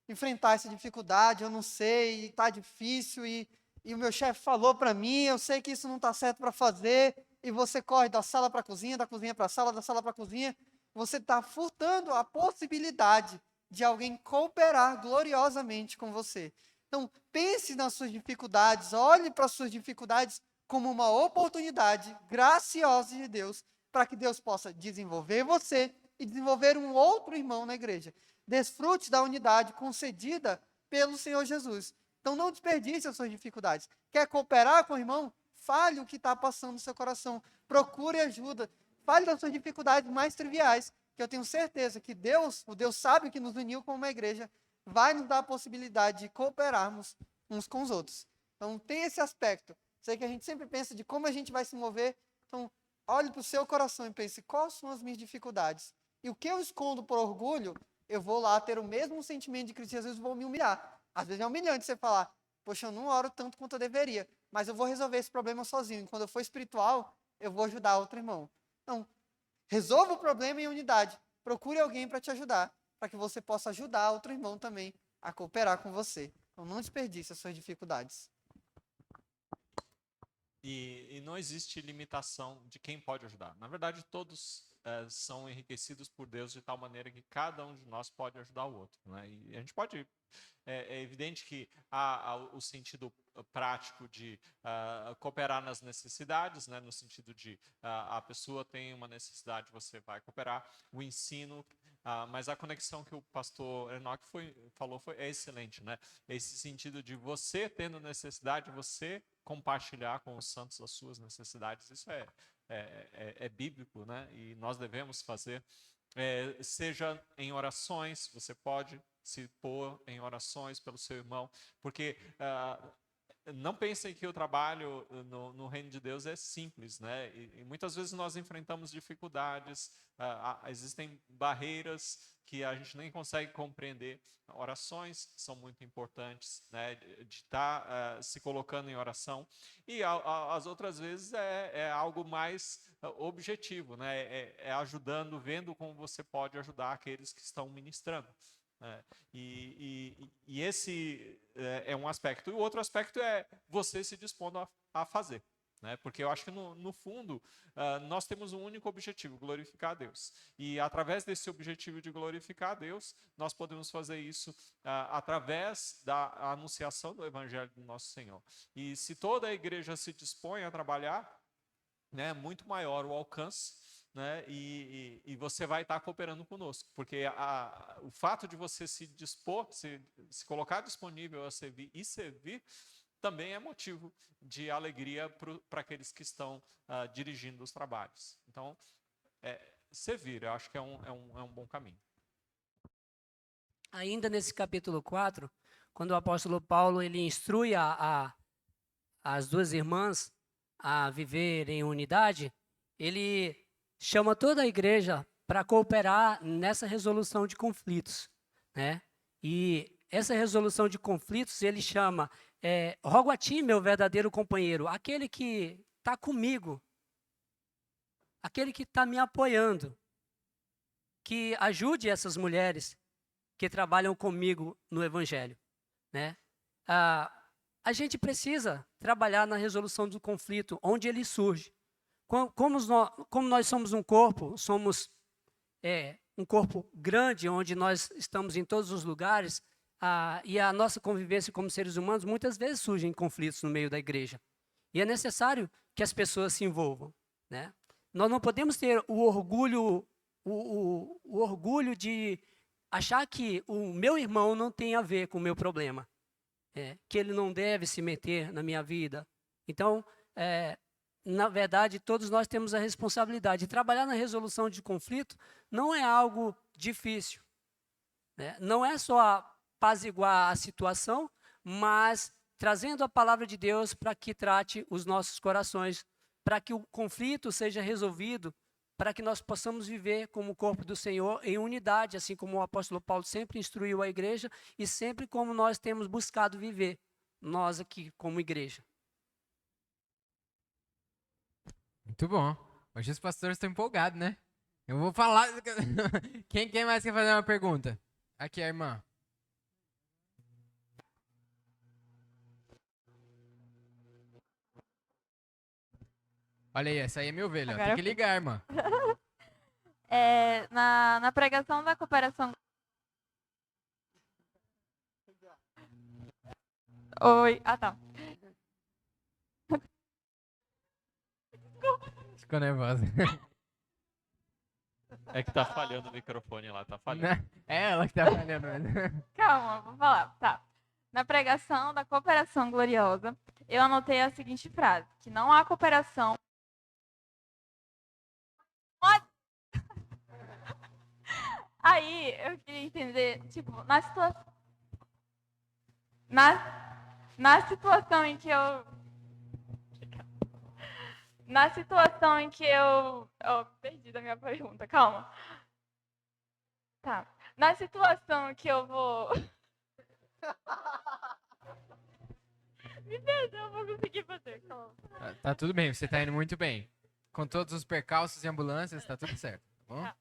enfrentar essa dificuldade? Eu não sei, está difícil e o meu chefe falou para mim, eu sei que isso não está certo para fazer, e você corre da sala para a cozinha, da cozinha para a sala, da sala para a cozinha. Você está furtando a possibilidade de alguém cooperar gloriosamente com você. Então, pense nas suas dificuldades, olhe para as suas dificuldades como uma oportunidade graciosa de Deus, para que Deus possa desenvolver você e desenvolver um outro irmão na igreja. Desfrute da unidade concedida pelo Senhor Jesus. Então, não desperdice as suas dificuldades. Quer cooperar com o irmão? Fale o que está passando no seu coração. Procure ajuda. Fale das suas dificuldades mais triviais, que eu tenho certeza que Deus, o Deus sábio que nos uniu como uma igreja, vai nos dar a possibilidade de cooperarmos uns com os outros. Então, tem esse aspecto. Sei que a gente sempre pensa de como a gente vai se mover. Então, olhe para o seu coração e pense, quais são as minhas dificuldades? E o que eu escondo por orgulho, eu vou lá ter o mesmo sentimento de Cristo Jesus e vou me humilhar. Às vezes é humilhante você falar, poxa, eu não oro tanto quanto eu deveria, mas eu vou resolver esse problema sozinho. E quando eu for espiritual, eu vou ajudar outro irmão. Então, resolva o problema em unidade. Procure alguém para te ajudar, para que você possa ajudar outro irmão também a cooperar com você. Então, não desperdice as suas dificuldades. E não existe limitação de quem pode ajudar. Na verdade, todos são enriquecidos por Deus de tal maneira que cada um de nós pode ajudar o outro, né? E a gente pode... É evidente que há o sentido prático de cooperar nas necessidades, né? No sentido de a pessoa tem uma necessidade, você vai cooperar. O ensino... mas a conexão que o pastor Enoque falou é excelente, né? Esse sentido de você tendo necessidade, você compartilhar com os santos as suas necessidades, isso é bíblico, né? E nós devemos fazer, seja em orações, você pode se pôr em orações pelo seu irmão, porque não pensem que o trabalho no reino de Deus é simples, né? E muitas vezes nós enfrentamos dificuldades, existem barreiras que a gente nem consegue compreender. Orações são muito importantes, né? De estar se colocando em oração. E as outras vezes é algo mais objetivo, né? É ajudando, vendo como você pode ajudar aqueles que estão ministrando. E esse é um aspecto. E o outro aspecto é você se dispondo a fazer. Né? Porque eu acho que, no fundo, nós temos um único objetivo, glorificar a Deus. E, através desse objetivo de glorificar a Deus, nós podemos fazer isso através da anunciação do Evangelho do nosso Senhor. E se toda a igreja se dispõe a trabalhar, né, muito maior o alcance, né, e você vai estar cooperando conosco, porque o fato de você se dispor, se colocar disponível a servir e servir, também é motivo de alegria para aqueles que estão dirigindo os trabalhos. Então, servir, eu acho que é um bom caminho. Ainda nesse capítulo 4, quando o apóstolo Paulo ele instrui as duas irmãs a viver em unidade, ele chama toda a igreja para cooperar nessa resolução de conflitos, né? E essa resolução de conflitos ele chama, rogo a ti, meu verdadeiro companheiro, aquele que está comigo, aquele que está me apoiando, que ajude essas mulheres que trabalham comigo no Evangelho, né? A gente precisa trabalhar na resolução do conflito, onde ele surge. Como nós somos um corpo um corpo grande, onde nós estamos em todos os lugares, e a nossa convivência como seres humanos, muitas vezes surgem conflitos no meio da igreja. E é necessário que as pessoas se envolvam, né? Nós não podemos ter o orgulho de achar que o meu irmão não tem a ver com o meu problema, que ele não deve se meter na minha vida. Então, na verdade, todos nós temos a responsabilidade de trabalhar na resolução de conflito. Não é algo difícil, né? Não é só apaziguar a situação, mas trazendo a palavra de Deus para que trate os nossos corações, para que o conflito seja resolvido, para que nós possamos viver como corpo do Senhor em unidade, assim como o apóstolo Paulo sempre instruiu a igreja e sempre como nós temos buscado viver, nós aqui como igreja. Muito bom. Hoje os pastores estão empolgados, né? Eu vou falar... Quem mais quer fazer uma pergunta? Aqui, a irmã. Olha aí, essa aí é minha ovelha. Agora tem que ligar, irmã. Na pregação da cooperação... Oi. Ah, tá. Ficou nervosa. É que tá falhando o microfone lá, tá falhando. É ela que tá falhando mesmo. Calma, vou falar. Tá. Na pregação da cooperação gloriosa, eu anotei a seguinte frase, que não há cooperação... Aí, eu queria entender, tipo, na situação em que eu... Na situação em que eu... perdi da minha pergunta, calma. Tá. Na situação que eu vou... Me perdoa, eu vou conseguir fazer, calma. Tá tudo bem, você tá indo muito bem. Com todos os percalços e ambulâncias, tá tudo certo, tá bom? Tá.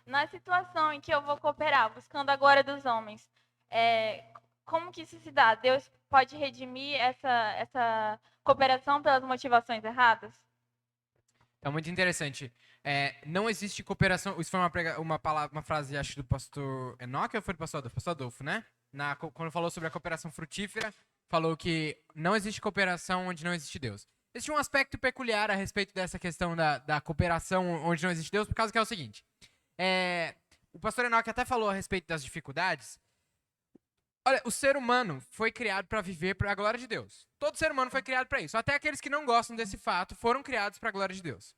Na situação em que eu vou cooperar, buscando a glória dos homens, como que isso se dá? Deus pode redimir essa cooperação pelas motivações erradas? Tá muito interessante. Não existe cooperação... Isso foi uma frase, acho, do pastor Enoque ou foi do pastor Adolfo? Pastor Adolfo, né? Quando falou sobre a cooperação frutífera, falou que não existe cooperação onde não existe Deus. Existe um aspecto peculiar a respeito dessa questão da cooperação onde não existe Deus, por causa que é o seguinte... o pastor Enoque até falou a respeito das dificuldades. Olha, o ser humano foi criado para viver para a glória de Deus. Todo ser humano foi criado para isso. Até aqueles que não gostam desse fato foram criados para a glória de Deus.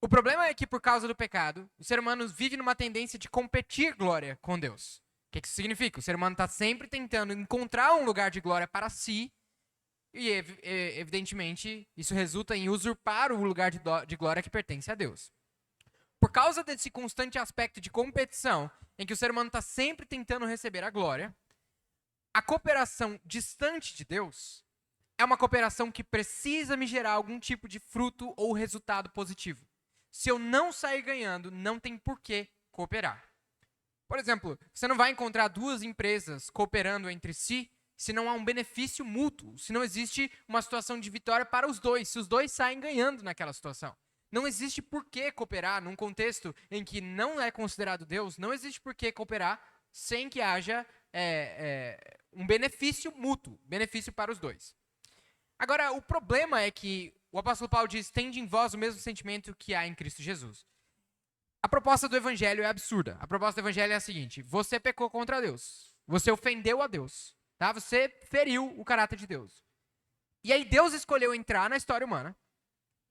O problema é que, por causa do pecado, o ser humano vive numa tendência de competir glória com Deus. O que isso significa? O ser humano está sempre tentando encontrar um lugar de glória para si E, evidentemente, isso resulta em usurpar o lugar de glória que pertence a Deus. Por causa desse constante aspecto de competição, em que o ser humano está sempre tentando receber a glória, a cooperação distante de Deus é uma cooperação que precisa me gerar algum tipo de fruto ou resultado positivo. Se eu não sair ganhando, não tem por que cooperar. Por exemplo, você não vai encontrar duas empresas cooperando entre si se não há um benefício mútuo, se não existe uma situação de vitória para os dois, se os dois saem ganhando naquela situação. Não existe por que cooperar num contexto em que não é considerado Deus, não existe por que cooperar sem que haja um benefício mútuo, benefício para os dois. Agora, o problema é que o apóstolo Paulo diz, tende em vós o mesmo sentimento que há em Cristo Jesus. A proposta do evangelho é absurda. A proposta do evangelho é a seguinte, você pecou contra Deus, você ofendeu a Deus, tá? Você feriu o caráter de Deus. E aí Deus escolheu entrar na história humana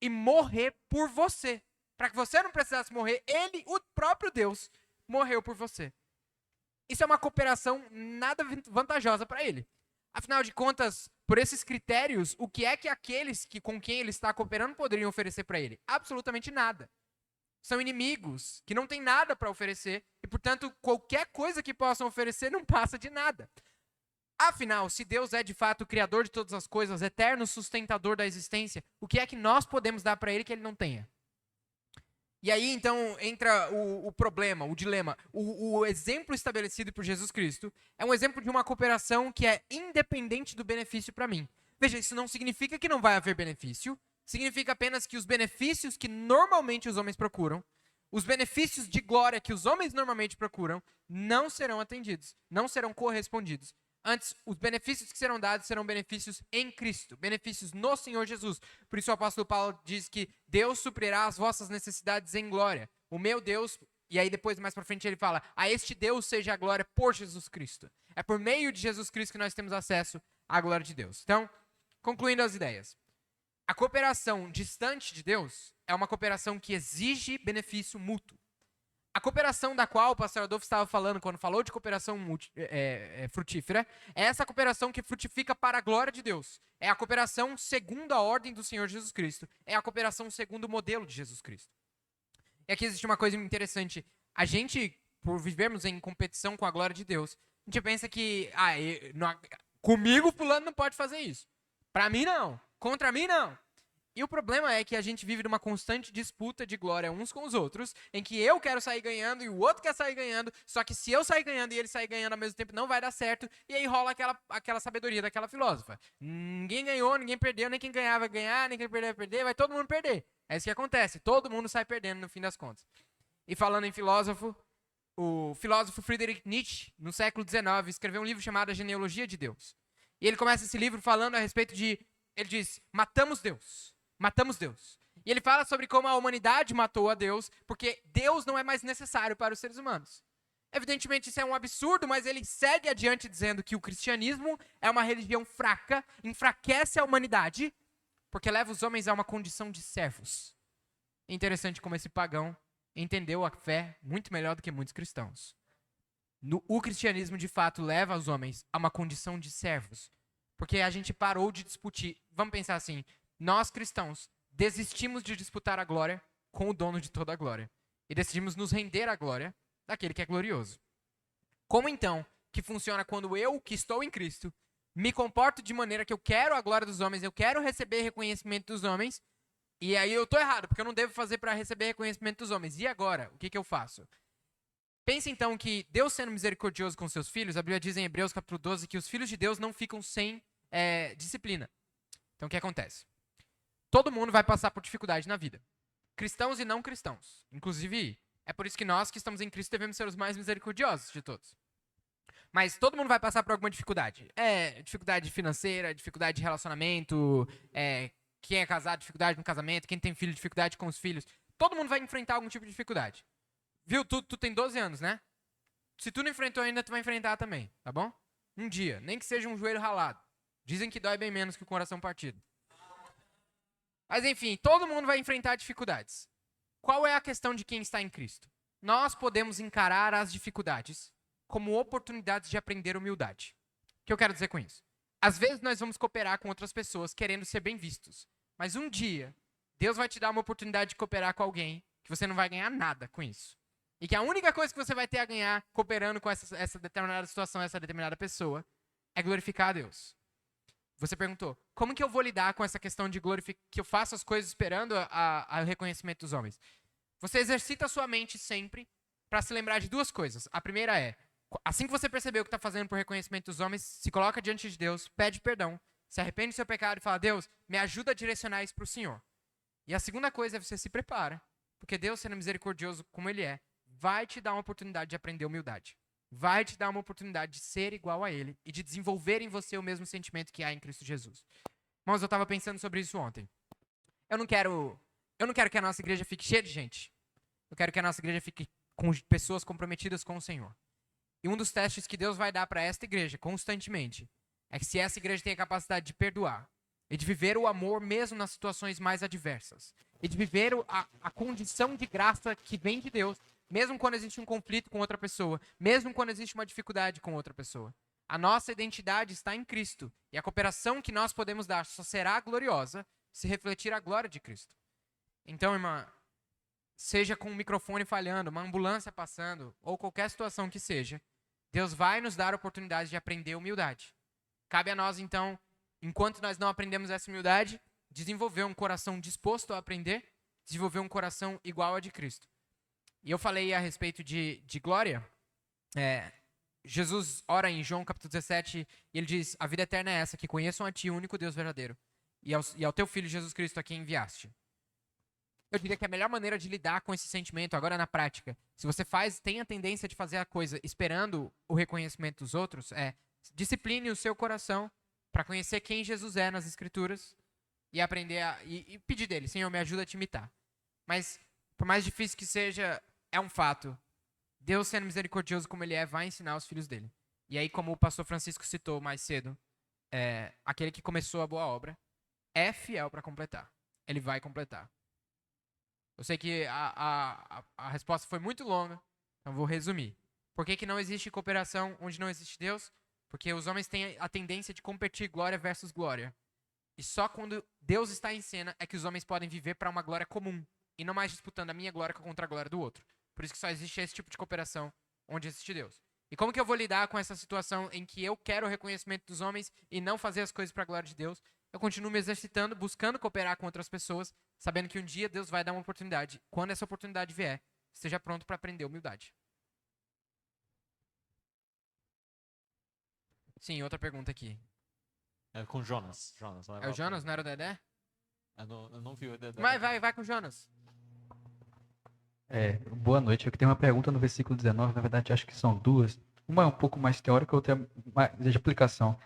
e morrer por você. Para que você não precisasse morrer, ele, o próprio Deus, morreu por você. Isso é uma cooperação nada vantajosa para ele. Afinal de contas, por esses critérios, o que é que aqueles com quem ele está cooperando poderiam oferecer para ele? Absolutamente nada. São inimigos que não têm nada para oferecer e, portanto, qualquer coisa que possam oferecer não passa de nada. Afinal, se Deus é de fato o criador de todas as coisas, eterno sustentador da existência, o que é que nós podemos dar para ele que ele não tenha? E aí, então, entra o problema, o dilema. O exemplo estabelecido por Jesus Cristo é um exemplo de uma cooperação que é independente do benefício para mim. Veja, isso não significa que não vai haver benefício, significa apenas que os benefícios que normalmente os homens procuram, os benefícios de glória que os homens normalmente procuram, não serão atendidos, não serão correspondidos. Antes, os benefícios que serão dados serão benefícios em Cristo, benefícios no Senhor Jesus. Por isso o apóstolo Paulo diz que Deus suprirá as vossas necessidades em glória. O meu Deus, e aí depois mais para frente ele fala, a este Deus seja a glória por Jesus Cristo. É por meio de Jesus Cristo que nós temos acesso à glória de Deus. Então, concluindo as ideias. A cooperação distante de Deus é uma cooperação que exige benefício mútuo. A cooperação da qual o pastor Adolfo estava falando quando falou de cooperação frutífera é essa cooperação que frutifica para a glória de Deus. É a cooperação segundo a ordem do Senhor Jesus Cristo. É a cooperação segundo o modelo de Jesus Cristo. E aqui existe uma coisa interessante. A gente, por vivermos em competição com a glória de Deus, a gente pensa que comigo fulano não pode fazer isso. Para mim não. Contra mim não. E o problema é que a gente vive numa constante disputa de glória uns com os outros, em que eu quero sair ganhando e o outro quer sair ganhando, só que se eu sair ganhando e ele sair ganhando ao mesmo tempo não vai dar certo, e aí rola aquela sabedoria daquela filósofa. Ninguém ganhou, ninguém perdeu, nem quem ganhar vai ganhar, nem quem perder vai perder, vai todo mundo perder. É isso que acontece, todo mundo sai perdendo no fim das contas. E falando em filósofo, o filósofo Friedrich Nietzsche, no século XIX, escreveu um livro chamado A Genealogia de Deus. E ele começa esse livro falando a respeito de, ele diz, matamos Deus. Matamos Deus. E ele fala sobre como a humanidade matou a Deus, porque Deus não é mais necessário para os seres humanos. Evidentemente isso é um absurdo, mas ele segue adiante dizendo que o cristianismo é uma religião fraca, enfraquece a humanidade, porque leva os homens a uma condição de servos. É interessante como esse pagão entendeu a fé muito melhor do que muitos cristãos. O cristianismo, de fato, leva os homens a uma condição de servos, porque a gente parou de discutir. Vamos pensar assim, nós, cristãos, desistimos de disputar a glória com o dono de toda a glória. E decidimos nos render à glória daquele que é glorioso. Como então que funciona quando eu, que estou em Cristo, me comporto de maneira que eu quero a glória dos homens, eu quero receber reconhecimento dos homens, e aí eu estou errado, porque eu não devo fazer para receber reconhecimento dos homens. E agora, o que eu faço? Pense então que Deus sendo misericordioso com seus filhos, a Bíblia diz em Hebreus capítulo 12 que os filhos de Deus não ficam sem disciplina. Então o que acontece? Todo mundo vai passar por dificuldade na vida. Cristãos e não cristãos. Inclusive, é por isso que nós que estamos em Cristo devemos ser os mais misericordiosos de todos. Mas todo mundo vai passar por alguma dificuldade. Dificuldade financeira, dificuldade de relacionamento, quem é casado, dificuldade no casamento, quem tem filho, dificuldade com os filhos. Todo mundo vai enfrentar algum tipo de dificuldade. Viu? Tu tem 12 anos, né? Se tu não enfrentou ainda, tu vai enfrentar também, tá bom? Um dia, nem que seja um joelho ralado. Dizem que dói bem menos que o coração partido. Mas enfim, todo mundo vai enfrentar dificuldades. Qual é a questão de quem está em Cristo? Nós podemos encarar as dificuldades como oportunidades de aprender humildade. O que eu quero dizer com isso? Às vezes nós vamos cooperar com outras pessoas querendo ser bem vistos. Mas um dia, Deus vai te dar uma oportunidade de cooperar com alguém que você não vai ganhar nada com isso. E que a única coisa que você vai ter a ganhar cooperando com essa determinada situação, essa determinada pessoa, é glorificar a Deus. Você perguntou, como que eu vou lidar com essa questão de que eu faço as coisas esperando o reconhecimento dos homens? Você exercita a sua mente sempre para se lembrar de duas coisas. A primeira é, assim que você percebeu o que está fazendo por reconhecimento dos homens, se coloca diante de Deus, pede perdão, se arrepende do seu pecado e fala, Deus, me ajuda a direcionar isso para o Senhor. E a segunda coisa é você se prepara, porque Deus, sendo misericordioso como Ele é, vai te dar uma oportunidade de aprender humildade. Vai te dar uma oportunidade de ser igual a Ele e de desenvolver em você o mesmo sentimento que há em Cristo Jesus. Irmãos, eu estava pensando sobre isso ontem. Eu não quero que a nossa igreja fique cheia de gente. Eu quero que a nossa igreja fique com pessoas comprometidas com o Senhor. E um dos testes que Deus vai dar para esta igreja constantemente é que se essa igreja tem a capacidade de perdoar e de viver o amor mesmo nas situações mais adversas e de viver a condição de graça que vem de Deus, mesmo quando existe um conflito com outra pessoa, mesmo quando existe uma dificuldade com outra pessoa. A nossa identidade está em Cristo e a cooperação que nós podemos dar só será gloriosa se refletir a glória de Cristo. Então, irmã, seja com um microfone falhando, uma ambulância passando ou qualquer situação que seja, Deus vai nos dar a oportunidade de aprender humildade. Cabe a nós, então, enquanto nós não aprendemos essa humildade, desenvolver um coração disposto a aprender, desenvolver um coração igual a de Cristo. E eu falei a respeito de glória. Jesus ora em João capítulo 17 e ele diz, a vida eterna é essa, que conheçam a ti, o único Deus verdadeiro, e ao teu Filho Jesus Cristo a quem enviaste. Eu diria que a melhor maneira de lidar com esse sentimento, agora na prática, se você tem a tendência de fazer a coisa esperando o reconhecimento dos outros, discipline o seu coração para conhecer quem Jesus é nas Escrituras e aprender e pedir dele, Senhor, me ajuda a te imitar. Mas, por mais difícil que seja, é um fato. Deus, sendo misericordioso como Ele é, vai ensinar os filhos dele. E aí, como o pastor Francisco citou mais cedo, aquele que começou a boa obra é fiel para completar. Ele vai completar. Eu sei que a resposta foi muito longa, então vou resumir. Por que não existe cooperação onde não existe Deus? Porque os homens têm a tendência de competir glória versus glória. E só quando Deus está em cena é que os homens podem viver para uma glória comum. E não mais disputando a minha glória contra a glória do outro. Por isso que só existe esse tipo de cooperação onde existe Deus. E como que eu vou lidar com essa situação em que eu quero o reconhecimento dos homens e não fazer as coisas para a glória de Deus? Eu continuo me exercitando, buscando cooperar com outras pessoas, sabendo que um dia Deus vai dar uma oportunidade. Quando essa oportunidade vier, esteja pronto para aprender humildade. Sim, outra pergunta aqui. É com Jonas. É o Jonas, não era o Dedé? Eu não vi o Dedé. Vai com o Jonas. Boa noite. Aqui tem uma pergunta no versículo 19, na verdade acho que são duas. Uma é um pouco mais teórica, outra é mais de aplicação.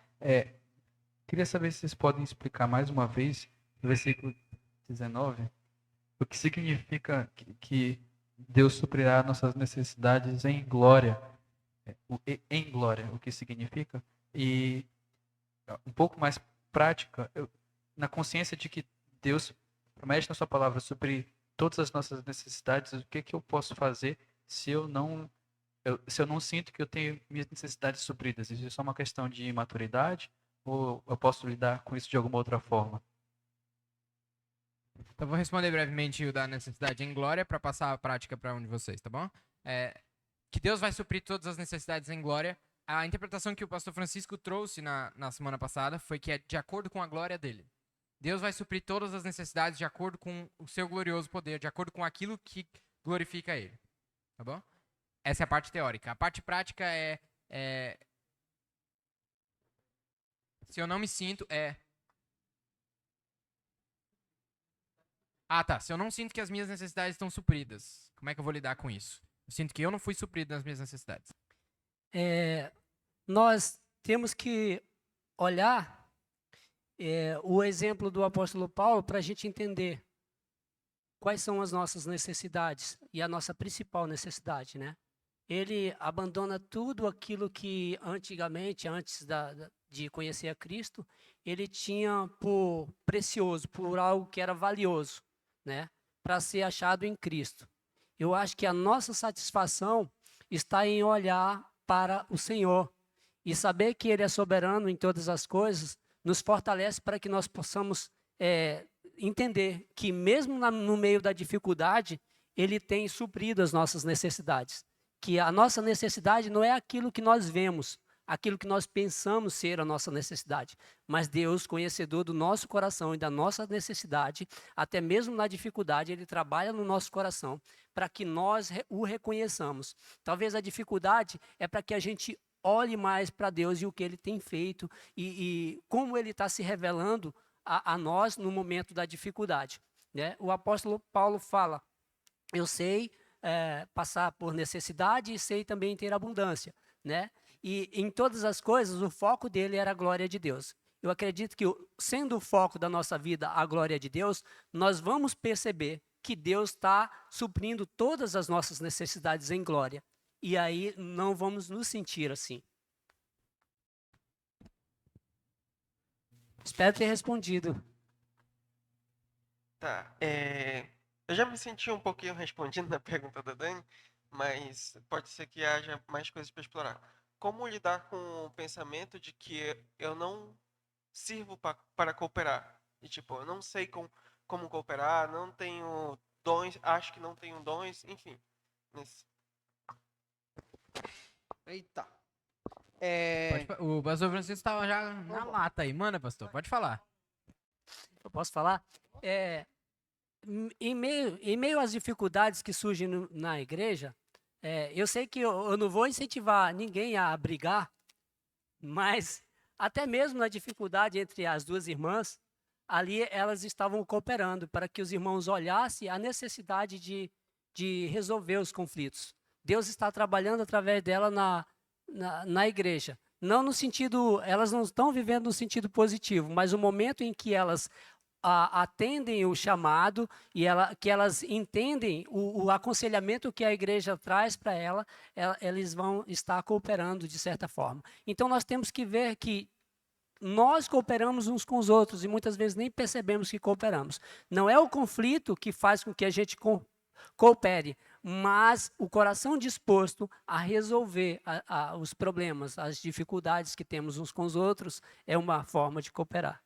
Queria saber se vocês podem explicar mais uma vez, no versículo 19, o que significa que Deus suprirá nossas necessidades em glória. Em glória, o que significa? E um pouco mais prática, na consciência de que Deus promete na sua palavra suprir todas as nossas necessidades, o que eu posso fazer se eu não sinto que eu tenho minhas necessidades supridas? Isso é só uma questão de maturidade ou eu posso lidar com isso de alguma outra forma? Então vou responder brevemente o da necessidade em glória para passar a prática para um de vocês, tá bom? Que Deus vai suprir todas as necessidades em glória. A interpretação que o pastor Francisco trouxe na semana passada foi que é de acordo com a glória dele. Deus vai suprir todas as necessidades de acordo com o seu glorioso poder, de acordo com aquilo que glorifica ele. Tá bom? Essa é a parte teórica. A parte prática se eu não me sinto, se eu não sinto que as minhas necessidades estão supridas, como é que eu vou lidar com isso? Eu sinto que eu não fui suprido nas minhas necessidades. Nós temos que olhar o exemplo do apóstolo Paulo para a gente entender quais são as nossas necessidades e a nossa principal necessidade, né? Ele abandona tudo aquilo que antigamente, antes de conhecer a Cristo, ele tinha por precioso, por algo que era valioso, né? Para ser achado em Cristo. Eu acho que a nossa satisfação está em olhar para o Senhor E saber que Ele é soberano em todas as coisas nos fortalece para que nós possamos entender que mesmo no meio da dificuldade, Ele tem suprido as nossas necessidades. Que a nossa necessidade não é aquilo que nós vemos, aquilo que nós pensamos ser a nossa necessidade, mas Deus, conhecedor do nosso coração e da nossa necessidade, até mesmo na dificuldade, Ele trabalha no nosso coração para que nós o reconheçamos. Talvez a dificuldade é para que a gente olhe mais para Deus e o que Ele tem feito e como Ele está se revelando a nós no momento da dificuldade, né? O apóstolo Paulo fala, eu sei passar por necessidade e sei também ter abundância, né? E em todas as coisas, o foco dele era a glória de Deus. Eu acredito que, sendo o foco da nossa vida a glória de Deus, nós vamos perceber que Deus está suprindo todas as nossas necessidades em glória. E aí não vamos nos sentir assim. Espero ter respondido. Tá, eu já me senti um pouquinho respondido na pergunta da Dani, mas pode ser que haja mais coisas para explorar. Como lidar com o pensamento de que eu não sirvo para cooperar? E tipo, eu não sei como cooperar, não tenho dons, acho que não tenho dons, enfim. Eita. O pastor Francisco estava já na lata aí. Manda, pastor, pode falar. Eu posso falar? Em meio às dificuldades que surgem na igreja, eu sei que eu não vou incentivar ninguém a brigar, mas até mesmo na dificuldade entre as duas irmãs, ali elas estavam cooperando para que os irmãos olhassem a necessidade de resolver os conflitos. Deus está trabalhando através dela na igreja. Não no sentido, elas não estão vivendo no sentido positivo, mas o momento em que elas atendem o chamado e que elas entendem o aconselhamento que a igreja traz para eles vão estar cooperando de certa forma. Então nós temos que ver que nós cooperamos uns com os outros e muitas vezes nem percebemos que cooperamos. Não é o conflito que faz com que a gente coopere, mas o coração disposto a resolver os problemas, as dificuldades que temos uns com os outros é uma forma de cooperar.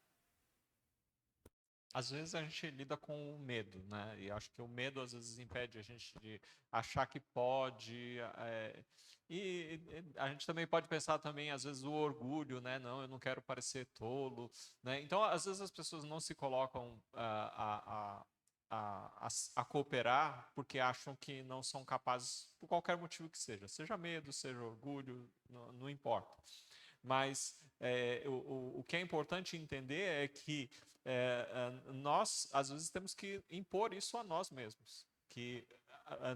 Às vezes a gente lida com o medo, né? E acho que o medo às vezes impede a gente de achar que pode. E a gente também pode pensar também, às vezes, o orgulho, né? Não, eu não quero parecer tolo, né? Então, às vezes as pessoas não se colocam a cooperar porque acham que não são capazes por qualquer motivo que seja medo, seja orgulho, não importa. Mas o que é importante entender é que nós, às vezes, temos que impor isso a nós mesmos, que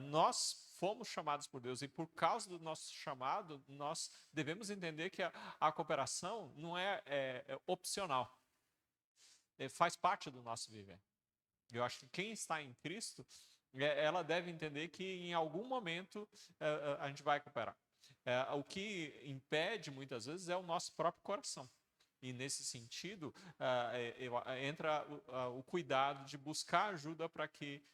nós fomos chamados por Deus e por causa do nosso chamado, nós devemos entender que a cooperação não é opcional, faz parte do nosso viver. Eu acho que quem está em Cristo, ela deve entender que em algum momento a gente vai cooperar. O que impede muitas vezes é o nosso próprio coração. E nesse sentido, entra o cuidado de buscar ajuda para que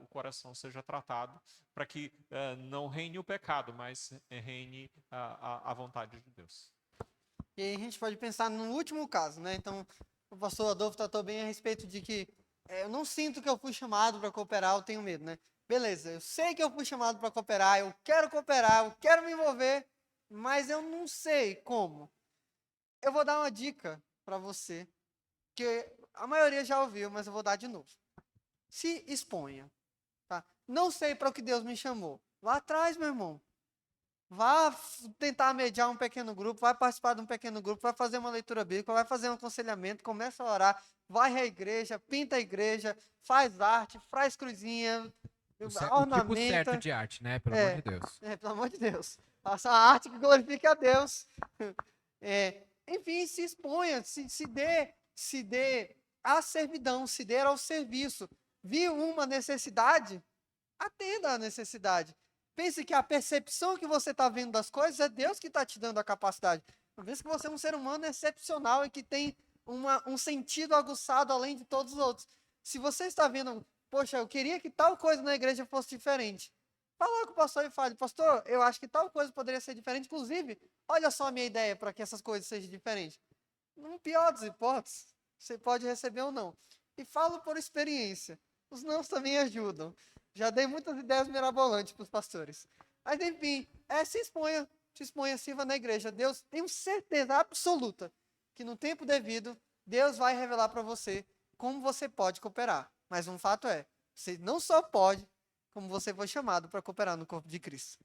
o coração seja tratado, para que não reine o pecado, mas reine a vontade de Deus. E aí a gente pode pensar no último caso, né? Então, o pastor Adolfo tratou bem a respeito de que eu não sinto que eu fui chamado para cooperar, eu tenho medo, né? Beleza, eu sei que eu fui chamado para cooperar, eu quero me envolver, mas eu não sei como. Eu vou dar uma dica para você, que a maioria já ouviu, mas eu vou dar de novo. Se exponha, tá? Não sei para o que Deus me chamou. Vá atrás, meu irmão. Vá tentar mediar um pequeno grupo, vai participar de um pequeno grupo, vai fazer uma leitura bíblica, vai fazer um aconselhamento, começa a orar, vai à igreja, pinta a igreja, faz arte, faz cruzinha, ornamenta. O tipo certo de arte, né? Pelo amor de Deus. Pelo amor de Deus. Faça a arte que glorifique a Deus. Enfim, se exponha, se dê à servidão, se dê ao serviço. Viu uma necessidade? Atenda à necessidade. Pense que a percepção que você está vendo das coisas é Deus que está te dando a capacidade. Uma vez que você é um ser humano excepcional e que tem um sentido aguçado além de todos os outros. Se você está vendo, poxa, eu queria que tal coisa na igreja fosse diferente. Fala com o pastor e fale, pastor, eu acho que tal coisa poderia ser diferente, inclusive, olha só a minha ideia para que essas coisas sejam diferentes. No pior das hipóteses, você pode receber ou não. E falo por experiência, os nãos também ajudam. Já dei muitas ideias mirabolantes para os pastores. Mas enfim, se exponha, sirva na igreja. Deus, tenho certeza absoluta que no tempo devido, Deus vai revelar para você como você pode cooperar. Mas um fato é, você não só pode, como você foi chamado para cooperar no corpo de Cristo.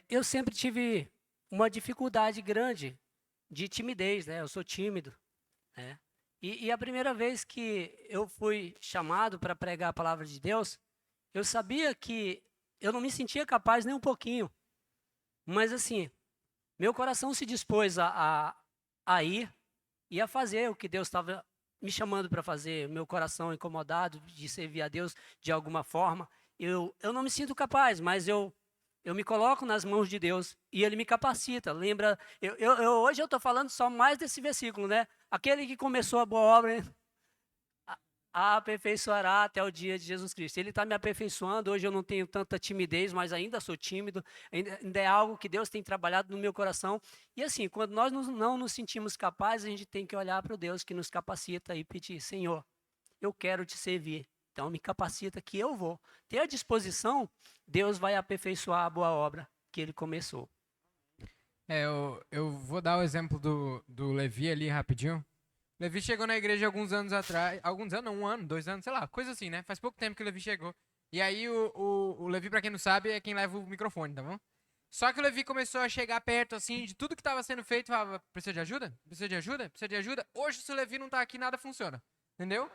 Eu sempre tive uma dificuldade grande de timidez, né? Eu sou tímido, né? E a primeira vez que eu fui chamado para pregar a palavra de Deus, eu sabia que eu não me sentia capaz nem um pouquinho. Mas assim, meu coração se dispôs a ir e a fazer o que Deus estava me chamando para fazer. Meu coração incomodado de servir a Deus de alguma forma. Eu não me sinto capaz, mas eu me coloco nas mãos de Deus e Ele me capacita. Lembra, hoje eu estou falando só mais desse versículo, né? Aquele que começou a boa obra a aperfeiçoará até o dia de Jesus Cristo. Ele está me aperfeiçoando. Hoje eu não tenho tanta timidez, mas ainda sou tímido. Ainda é algo que Deus tem trabalhado no meu coração. E assim, quando nós não nos sentimos capazes, a gente tem que olhar para o Deus que nos capacita e pedir: Senhor, eu quero te servir. Então me capacita que eu vou. Ter a disposição, Deus vai aperfeiçoar a boa obra que Ele começou. Eu vou dar o exemplo do Levi ali rapidinho. O Levi chegou na igreja alguns anos atrás. Alguns anos, 1 ano, 2 anos, sei lá, coisa assim, né? Faz pouco tempo que o Levi chegou. E aí o Levi, pra quem não sabe, é quem leva o microfone, tá bom? Só que o Levi começou a chegar perto, assim, de tudo que estava sendo feito. Falava: precisa de ajuda? Precisa de ajuda? Precisa de ajuda? Hoje, se o Levi não tá aqui, nada funciona. Entendeu?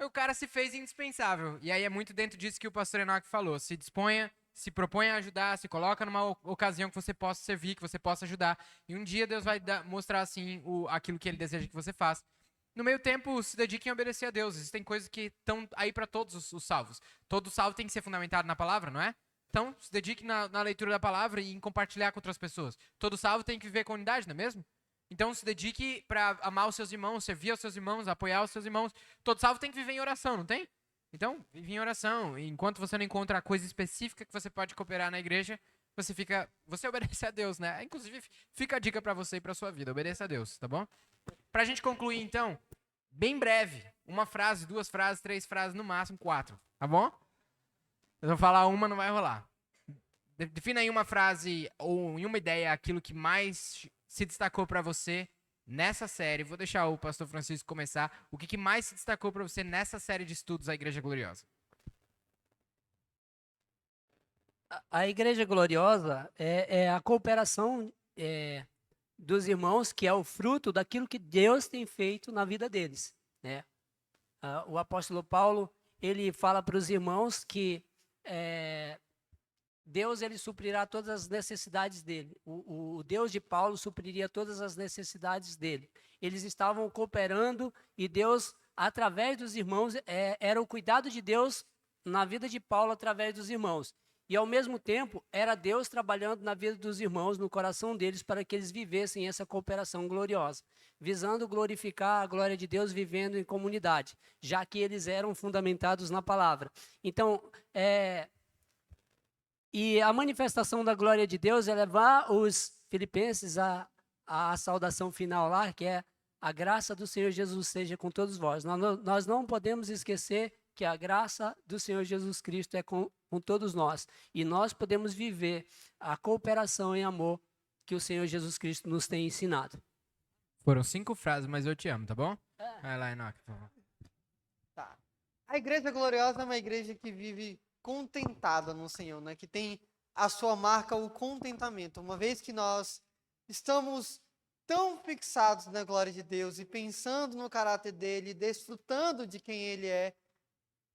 O cara se fez indispensável. E aí é muito dentro disso que o pastor Enoque falou. Se disponha, se propõe a ajudar, se coloca numa ocasião que você possa servir, que você possa ajudar. E um dia Deus vai mostrar, assim, aquilo que Ele deseja que você faça. No meio tempo, se dediquem a obedecer a Deus. Existem coisas que estão aí para todos os salvos. Todo salvo tem que ser fundamentado na palavra, não é? Então, se dedique na leitura da palavra e em compartilhar com outras pessoas. Todo salvo tem que viver com unidade, não é mesmo? Então, se dedique para amar os seus irmãos, servir aos seus irmãos, apoiar os seus irmãos. Todo salvo tem que viver em oração, não tem? Então, vive em oração. E enquanto você não encontra a coisa específica que você pode cooperar na igreja, você obedece a Deus, né? Inclusive, fica a dica para você e para sua vida. Obedeça a Deus, tá bom? Pra gente concluir, então, bem breve. 1 frase, 2 frases, 3 frases, no máximo 4. Tá bom? Eu vou falar uma, não vai rolar. Defina em uma frase ou em uma ideia aquilo que mais se destacou pra você nessa série. Vou deixar o pastor Francisco começar. O que mais se destacou pra você nessa série de estudos da Igreja Gloriosa? A Igreja Gloriosa é a cooperação dos irmãos, que é o fruto daquilo que Deus tem feito na vida deles, né? O apóstolo Paulo, ele fala para os irmãos que Deus, ele suprirá todas as necessidades dele. O Deus de Paulo supriria todas as necessidades dele. Eles estavam cooperando e Deus, através dos irmãos, era o cuidado de Deus na vida de Paulo através dos irmãos. E, ao mesmo tempo, era Deus trabalhando na vida dos irmãos, no coração deles, para que eles vivessem essa cooperação gloriosa, visando glorificar a glória de Deus vivendo em comunidade, já que eles eram fundamentados na palavra. Então, e a manifestação da glória de Deus é levar os filipenses à saudação final lá, que é: a graça do Senhor Jesus seja com todos vós. Nós não podemos esquecer que a graça do Senhor Jesus Cristo é com todos nós. E nós podemos viver a cooperação em amor que o Senhor Jesus Cristo nos tem ensinado. Foram 5 frases, mas eu te amo, tá bom? Vai lá, Enoque, por favor. Tá. A Igreja Gloriosa é uma igreja que vive contentada no Senhor, né? Que tem a sua marca, o contentamento. Uma vez que nós estamos tão fixados na glória de Deus e pensando no caráter dele, desfrutando de quem ele é,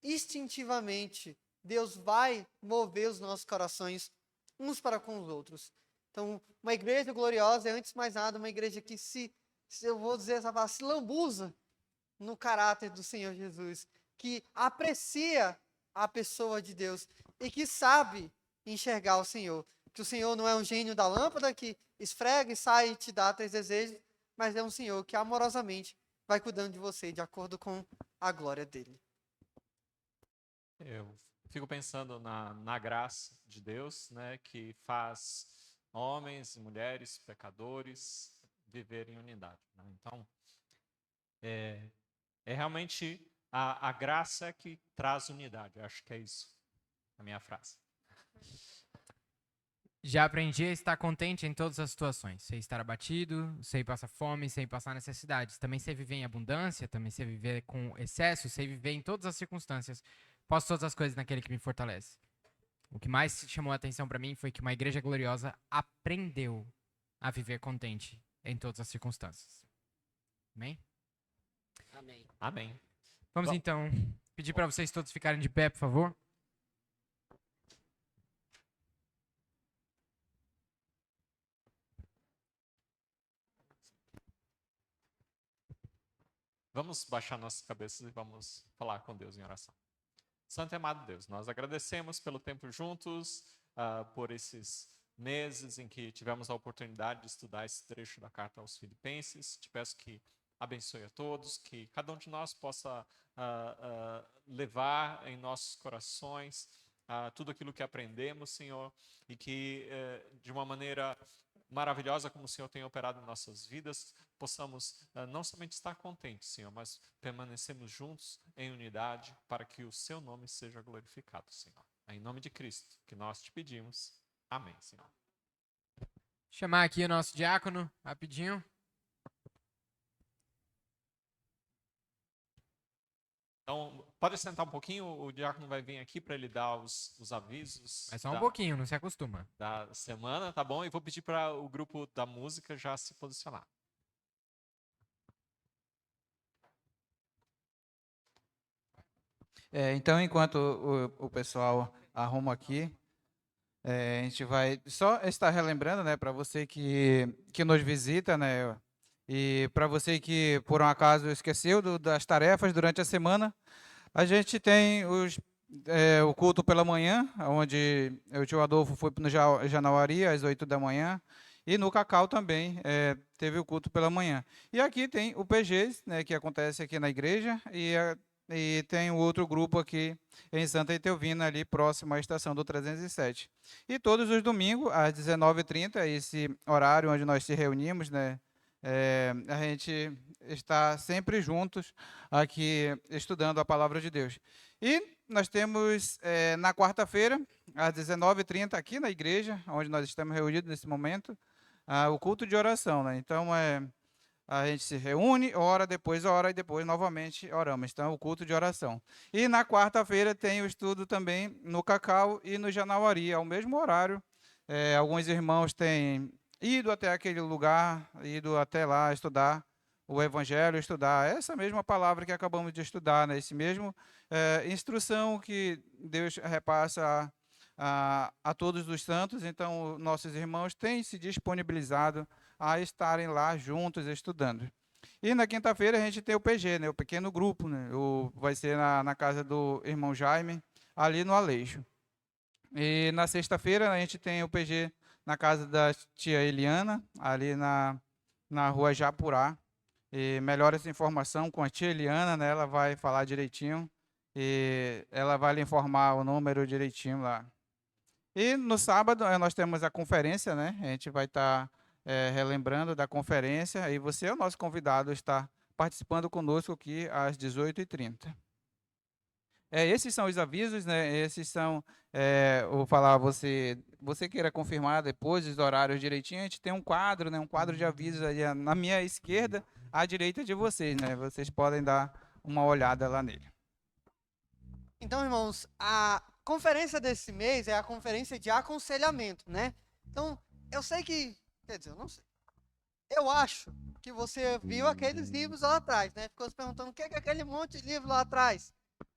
instintivamente, Deus vai mover os nossos corações uns para com os outros. Então, uma igreja gloriosa é, antes de mais nada, uma igreja que se eu vou dizer essa palavra, se lambuza no caráter do Senhor Jesus, que aprecia a pessoa de Deus e que sabe enxergar o Senhor. Que o Senhor não é um gênio da lâmpada que esfrega e sai e te dá 3 desejos, mas é um Senhor que amorosamente vai cuidando de você de acordo com a glória dele. fico pensando na graça de Deus, né, que faz homens e mulheres pecadores viverem em unidade, né? Então, é realmente a graça que traz unidade. Eu acho que é isso a minha frase. Já aprendi a estar contente em todas as situações. Sei estar abatido, sei passar fome, sei passar necessidades. Também sei viver em abundância, também sei viver com excesso, sei viver em todas as circunstâncias. Posso todas as coisas naquele que me fortalece. O que mais chamou a atenção para mim foi que uma igreja gloriosa aprendeu a viver contente em todas as circunstâncias. Amém? Amém. Amém. Vamos então pedir para vocês todos ficarem de pé, por favor. Vamos baixar nossas cabeças e vamos falar com Deus em oração. Santo e amado Deus, nós agradecemos pelo tempo juntos, por esses meses em que tivemos a oportunidade de estudar esse trecho da carta aos Filipenses. Te peço que abençoe a todos, que cada um de nós possa levar em nossos corações tudo aquilo que aprendemos, Senhor, e que de uma maneira maravilhosa como o Senhor tem operado em nossas vidas, possamos não somente estar contentes, Senhor, mas permanecermos juntos em unidade para que o seu nome seja glorificado, Senhor. É em nome de Cristo que nós te pedimos. Amém, Senhor. Chamar aqui o nosso diácono, rapidinho. Então, pode sentar um pouquinho, o diácono vai vir aqui para ele dar os avisos. Mas só um pouquinho, não se acostuma. Da semana, tá bom? E vou pedir para o grupo da música já se posicionar. Então, enquanto o pessoal arruma aqui, a gente vai só estar relembrando, né, para você que nos visita, né, e para você que por um acaso esqueceu das tarefas durante a semana, a gente tem o culto pela manhã, onde o tio Adolfo foi no Janauari às 8 da manhã, e no Cacau também teve o culto pela manhã. E aqui tem o PGs, né, que acontece aqui na igreja, e tem o outro grupo aqui em Santa Etelvina, ali próximo à estação do 307. E todos os domingos, às 19h30, esse horário onde nós se reunimos, né? A gente está sempre juntos aqui estudando a palavra de Deus. E nós temos na quarta-feira, às 19h30, aqui na igreja, onde nós estamos reunidos nesse momento, o culto de oração, né? Então, a gente se reúne, ora e depois novamente oramos. Então, é o culto de oração. E na quarta-feira tem o estudo também no Cacau e no Janauari, ao mesmo horário. Alguns irmãos têm ido até aquele lugar, ido até lá estudar o Evangelho, estudar essa mesma palavra que acabamos de estudar, né? Esse mesmo instrução que Deus repassa a todos os santos. Então, nossos irmãos têm se disponibilizado a estarem lá juntos estudando. E na quinta-feira a gente tem o PG, né, o pequeno grupo, né, vai ser na casa do irmão Jaime, ali no Aleixo. E na sexta-feira a gente tem o PG na casa da tia Eliana, ali na rua Japurá. E melhor essa informação com a tia Eliana, né, ela vai falar direitinho e ela vai lhe informar o número direitinho lá. E no sábado nós temos a conferência, né, a gente vai estar relembrando da conferência, e você é o nosso convidado a estar participando conosco aqui às 18h30. Esses são os avisos, né? Esses são, vou falar, você queira confirmar depois os horários direitinho, a gente tem um quadro, né? Um quadro de avisos ali na minha esquerda, à direita de vocês, né? Vocês podem dar uma olhada lá nele. Então, irmãos, a conferência desse mês é a conferência de aconselhamento, né? Então, eu sei que, quer dizer, eu não sei. Eu acho que você viu aqueles livros lá atrás, né? Ficou se perguntando o que é aquele monte de livro lá atrás.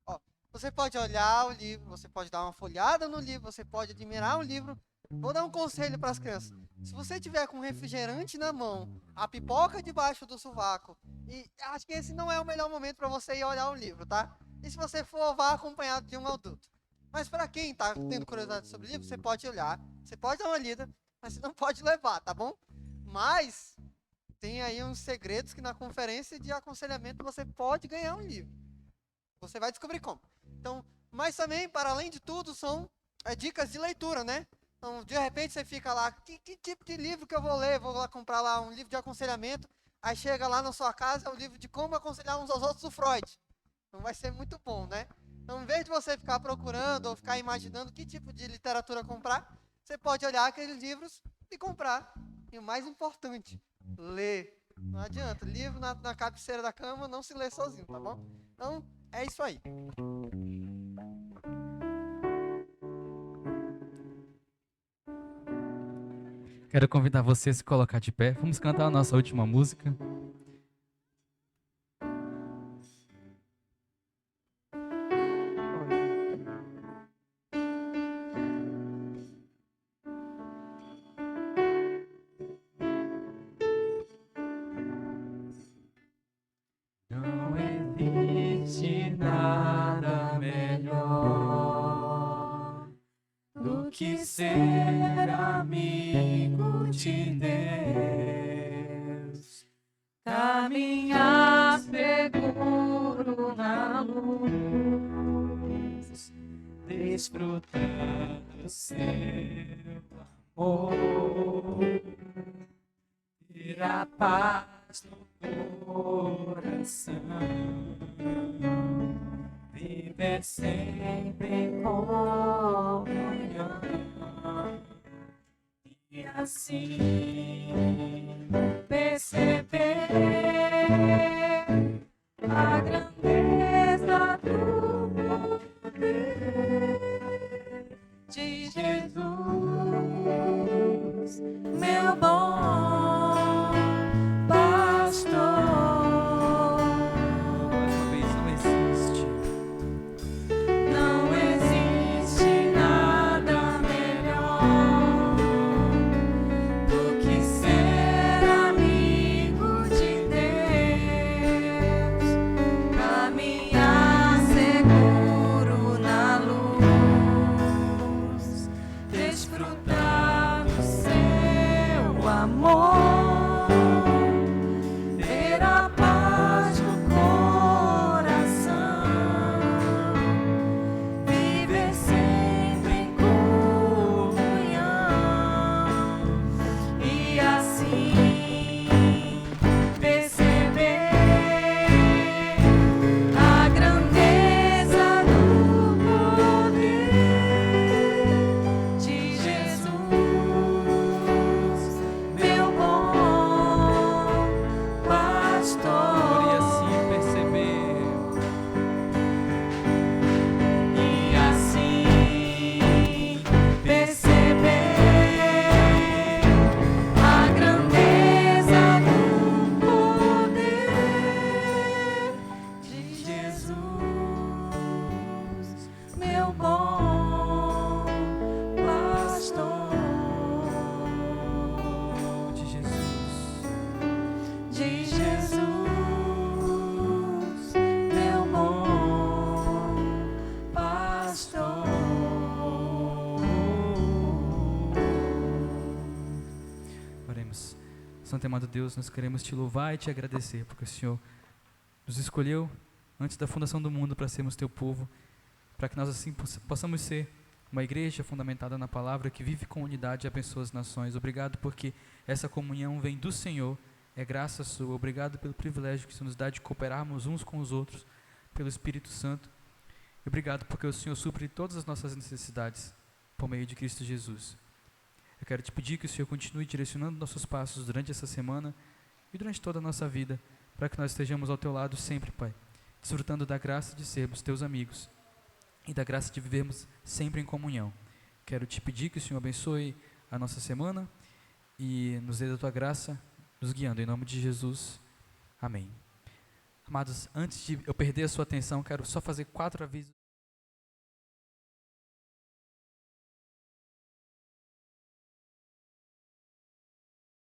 Ó, você pode olhar o livro, você pode dar uma folhada no livro, você pode admirar o livro. Vou dar um conselho para as crianças. Se você tiver com um refrigerante na mão, a pipoca debaixo do sovaco, e acho que esse não é o melhor momento para você ir olhar o livro, tá? E se você for, vá acompanhado de um adulto. Mas para quem está tendo curiosidade sobre o livro, você pode olhar, você pode dar uma lida, mas você não pode levar, tá bom? Mas tem aí uns segredos que na conferência de aconselhamento você pode ganhar um livro. Você vai descobrir como. Então, Mas também, para além de tudo, são dicas de leitura, né? Então, de repente você fica lá, que tipo de livro que eu vou ler? Vou lá comprar lá um livro de aconselhamento, aí chega lá na sua casa, é o livro de como aconselhar uns aos outros do Freud. Não vai ser muito bom, né? Então, em vez de você ficar procurando ou ficar imaginando que tipo de literatura comprar, você pode olhar aqueles livros e comprar. E o mais importante, ler. Não adianta, livro na cabeceira da cama não se lê sozinho, tá bom? Então, é isso aí. Quero convidar você a se colocar de pé. Vamos cantar a nossa última música. Não existe nada melhor do que ser amigo de Deus, caminhar seguro na luz, desfrutar do seu amor, ter a paz no coração, viver sempre em comunhão, e assim perceber a grandeza do poder de Jesus, meu bom pastor. Mais uma vez, não existe. Não existe nada melhor do que ser amigo de Deus, caminhar seguro na luz, desfrutar do seu amor, ter a paz no coração, viver sempre em comunhão, e assim perceber a grandeza do poder de Jesus, meu bom pastor. E assim perceber E assim perceber a grandeza do poder de Jesus, meu bom pastor. de Jesus. De Jesus, meu bom pastor. Oremos. Santo e amado Deus, nós queremos te louvar e te agradecer, porque o Senhor nos escolheu antes da fundação do mundo para sermos teu povo, para que nós assim possamos ser uma igreja fundamentada na palavra que vive com unidade e abençoa as nações. Obrigado porque essa comunhão vem do Senhor, é graça sua. Obrigado pelo privilégio que o Senhor nos dá de cooperarmos uns com os outros pelo Espírito Santo. E obrigado porque o Senhor supre todas as nossas necessidades por meio de Cristo Jesus. Eu quero te pedir que o Senhor continue direcionando nossos passos durante essa semana e durante toda a nossa vida, para que nós estejamos ao teu lado sempre, Pai, desfrutando da graça de sermos teus amigos e da graça de vivermos sempre em comunhão. Quero te pedir que o Senhor abençoe a nossa semana e nos dê da tua graça, nos guiando, em nome de Jesus. Amém. Amados, antes de eu perder a sua atenção, quero só fazer 4 avisos.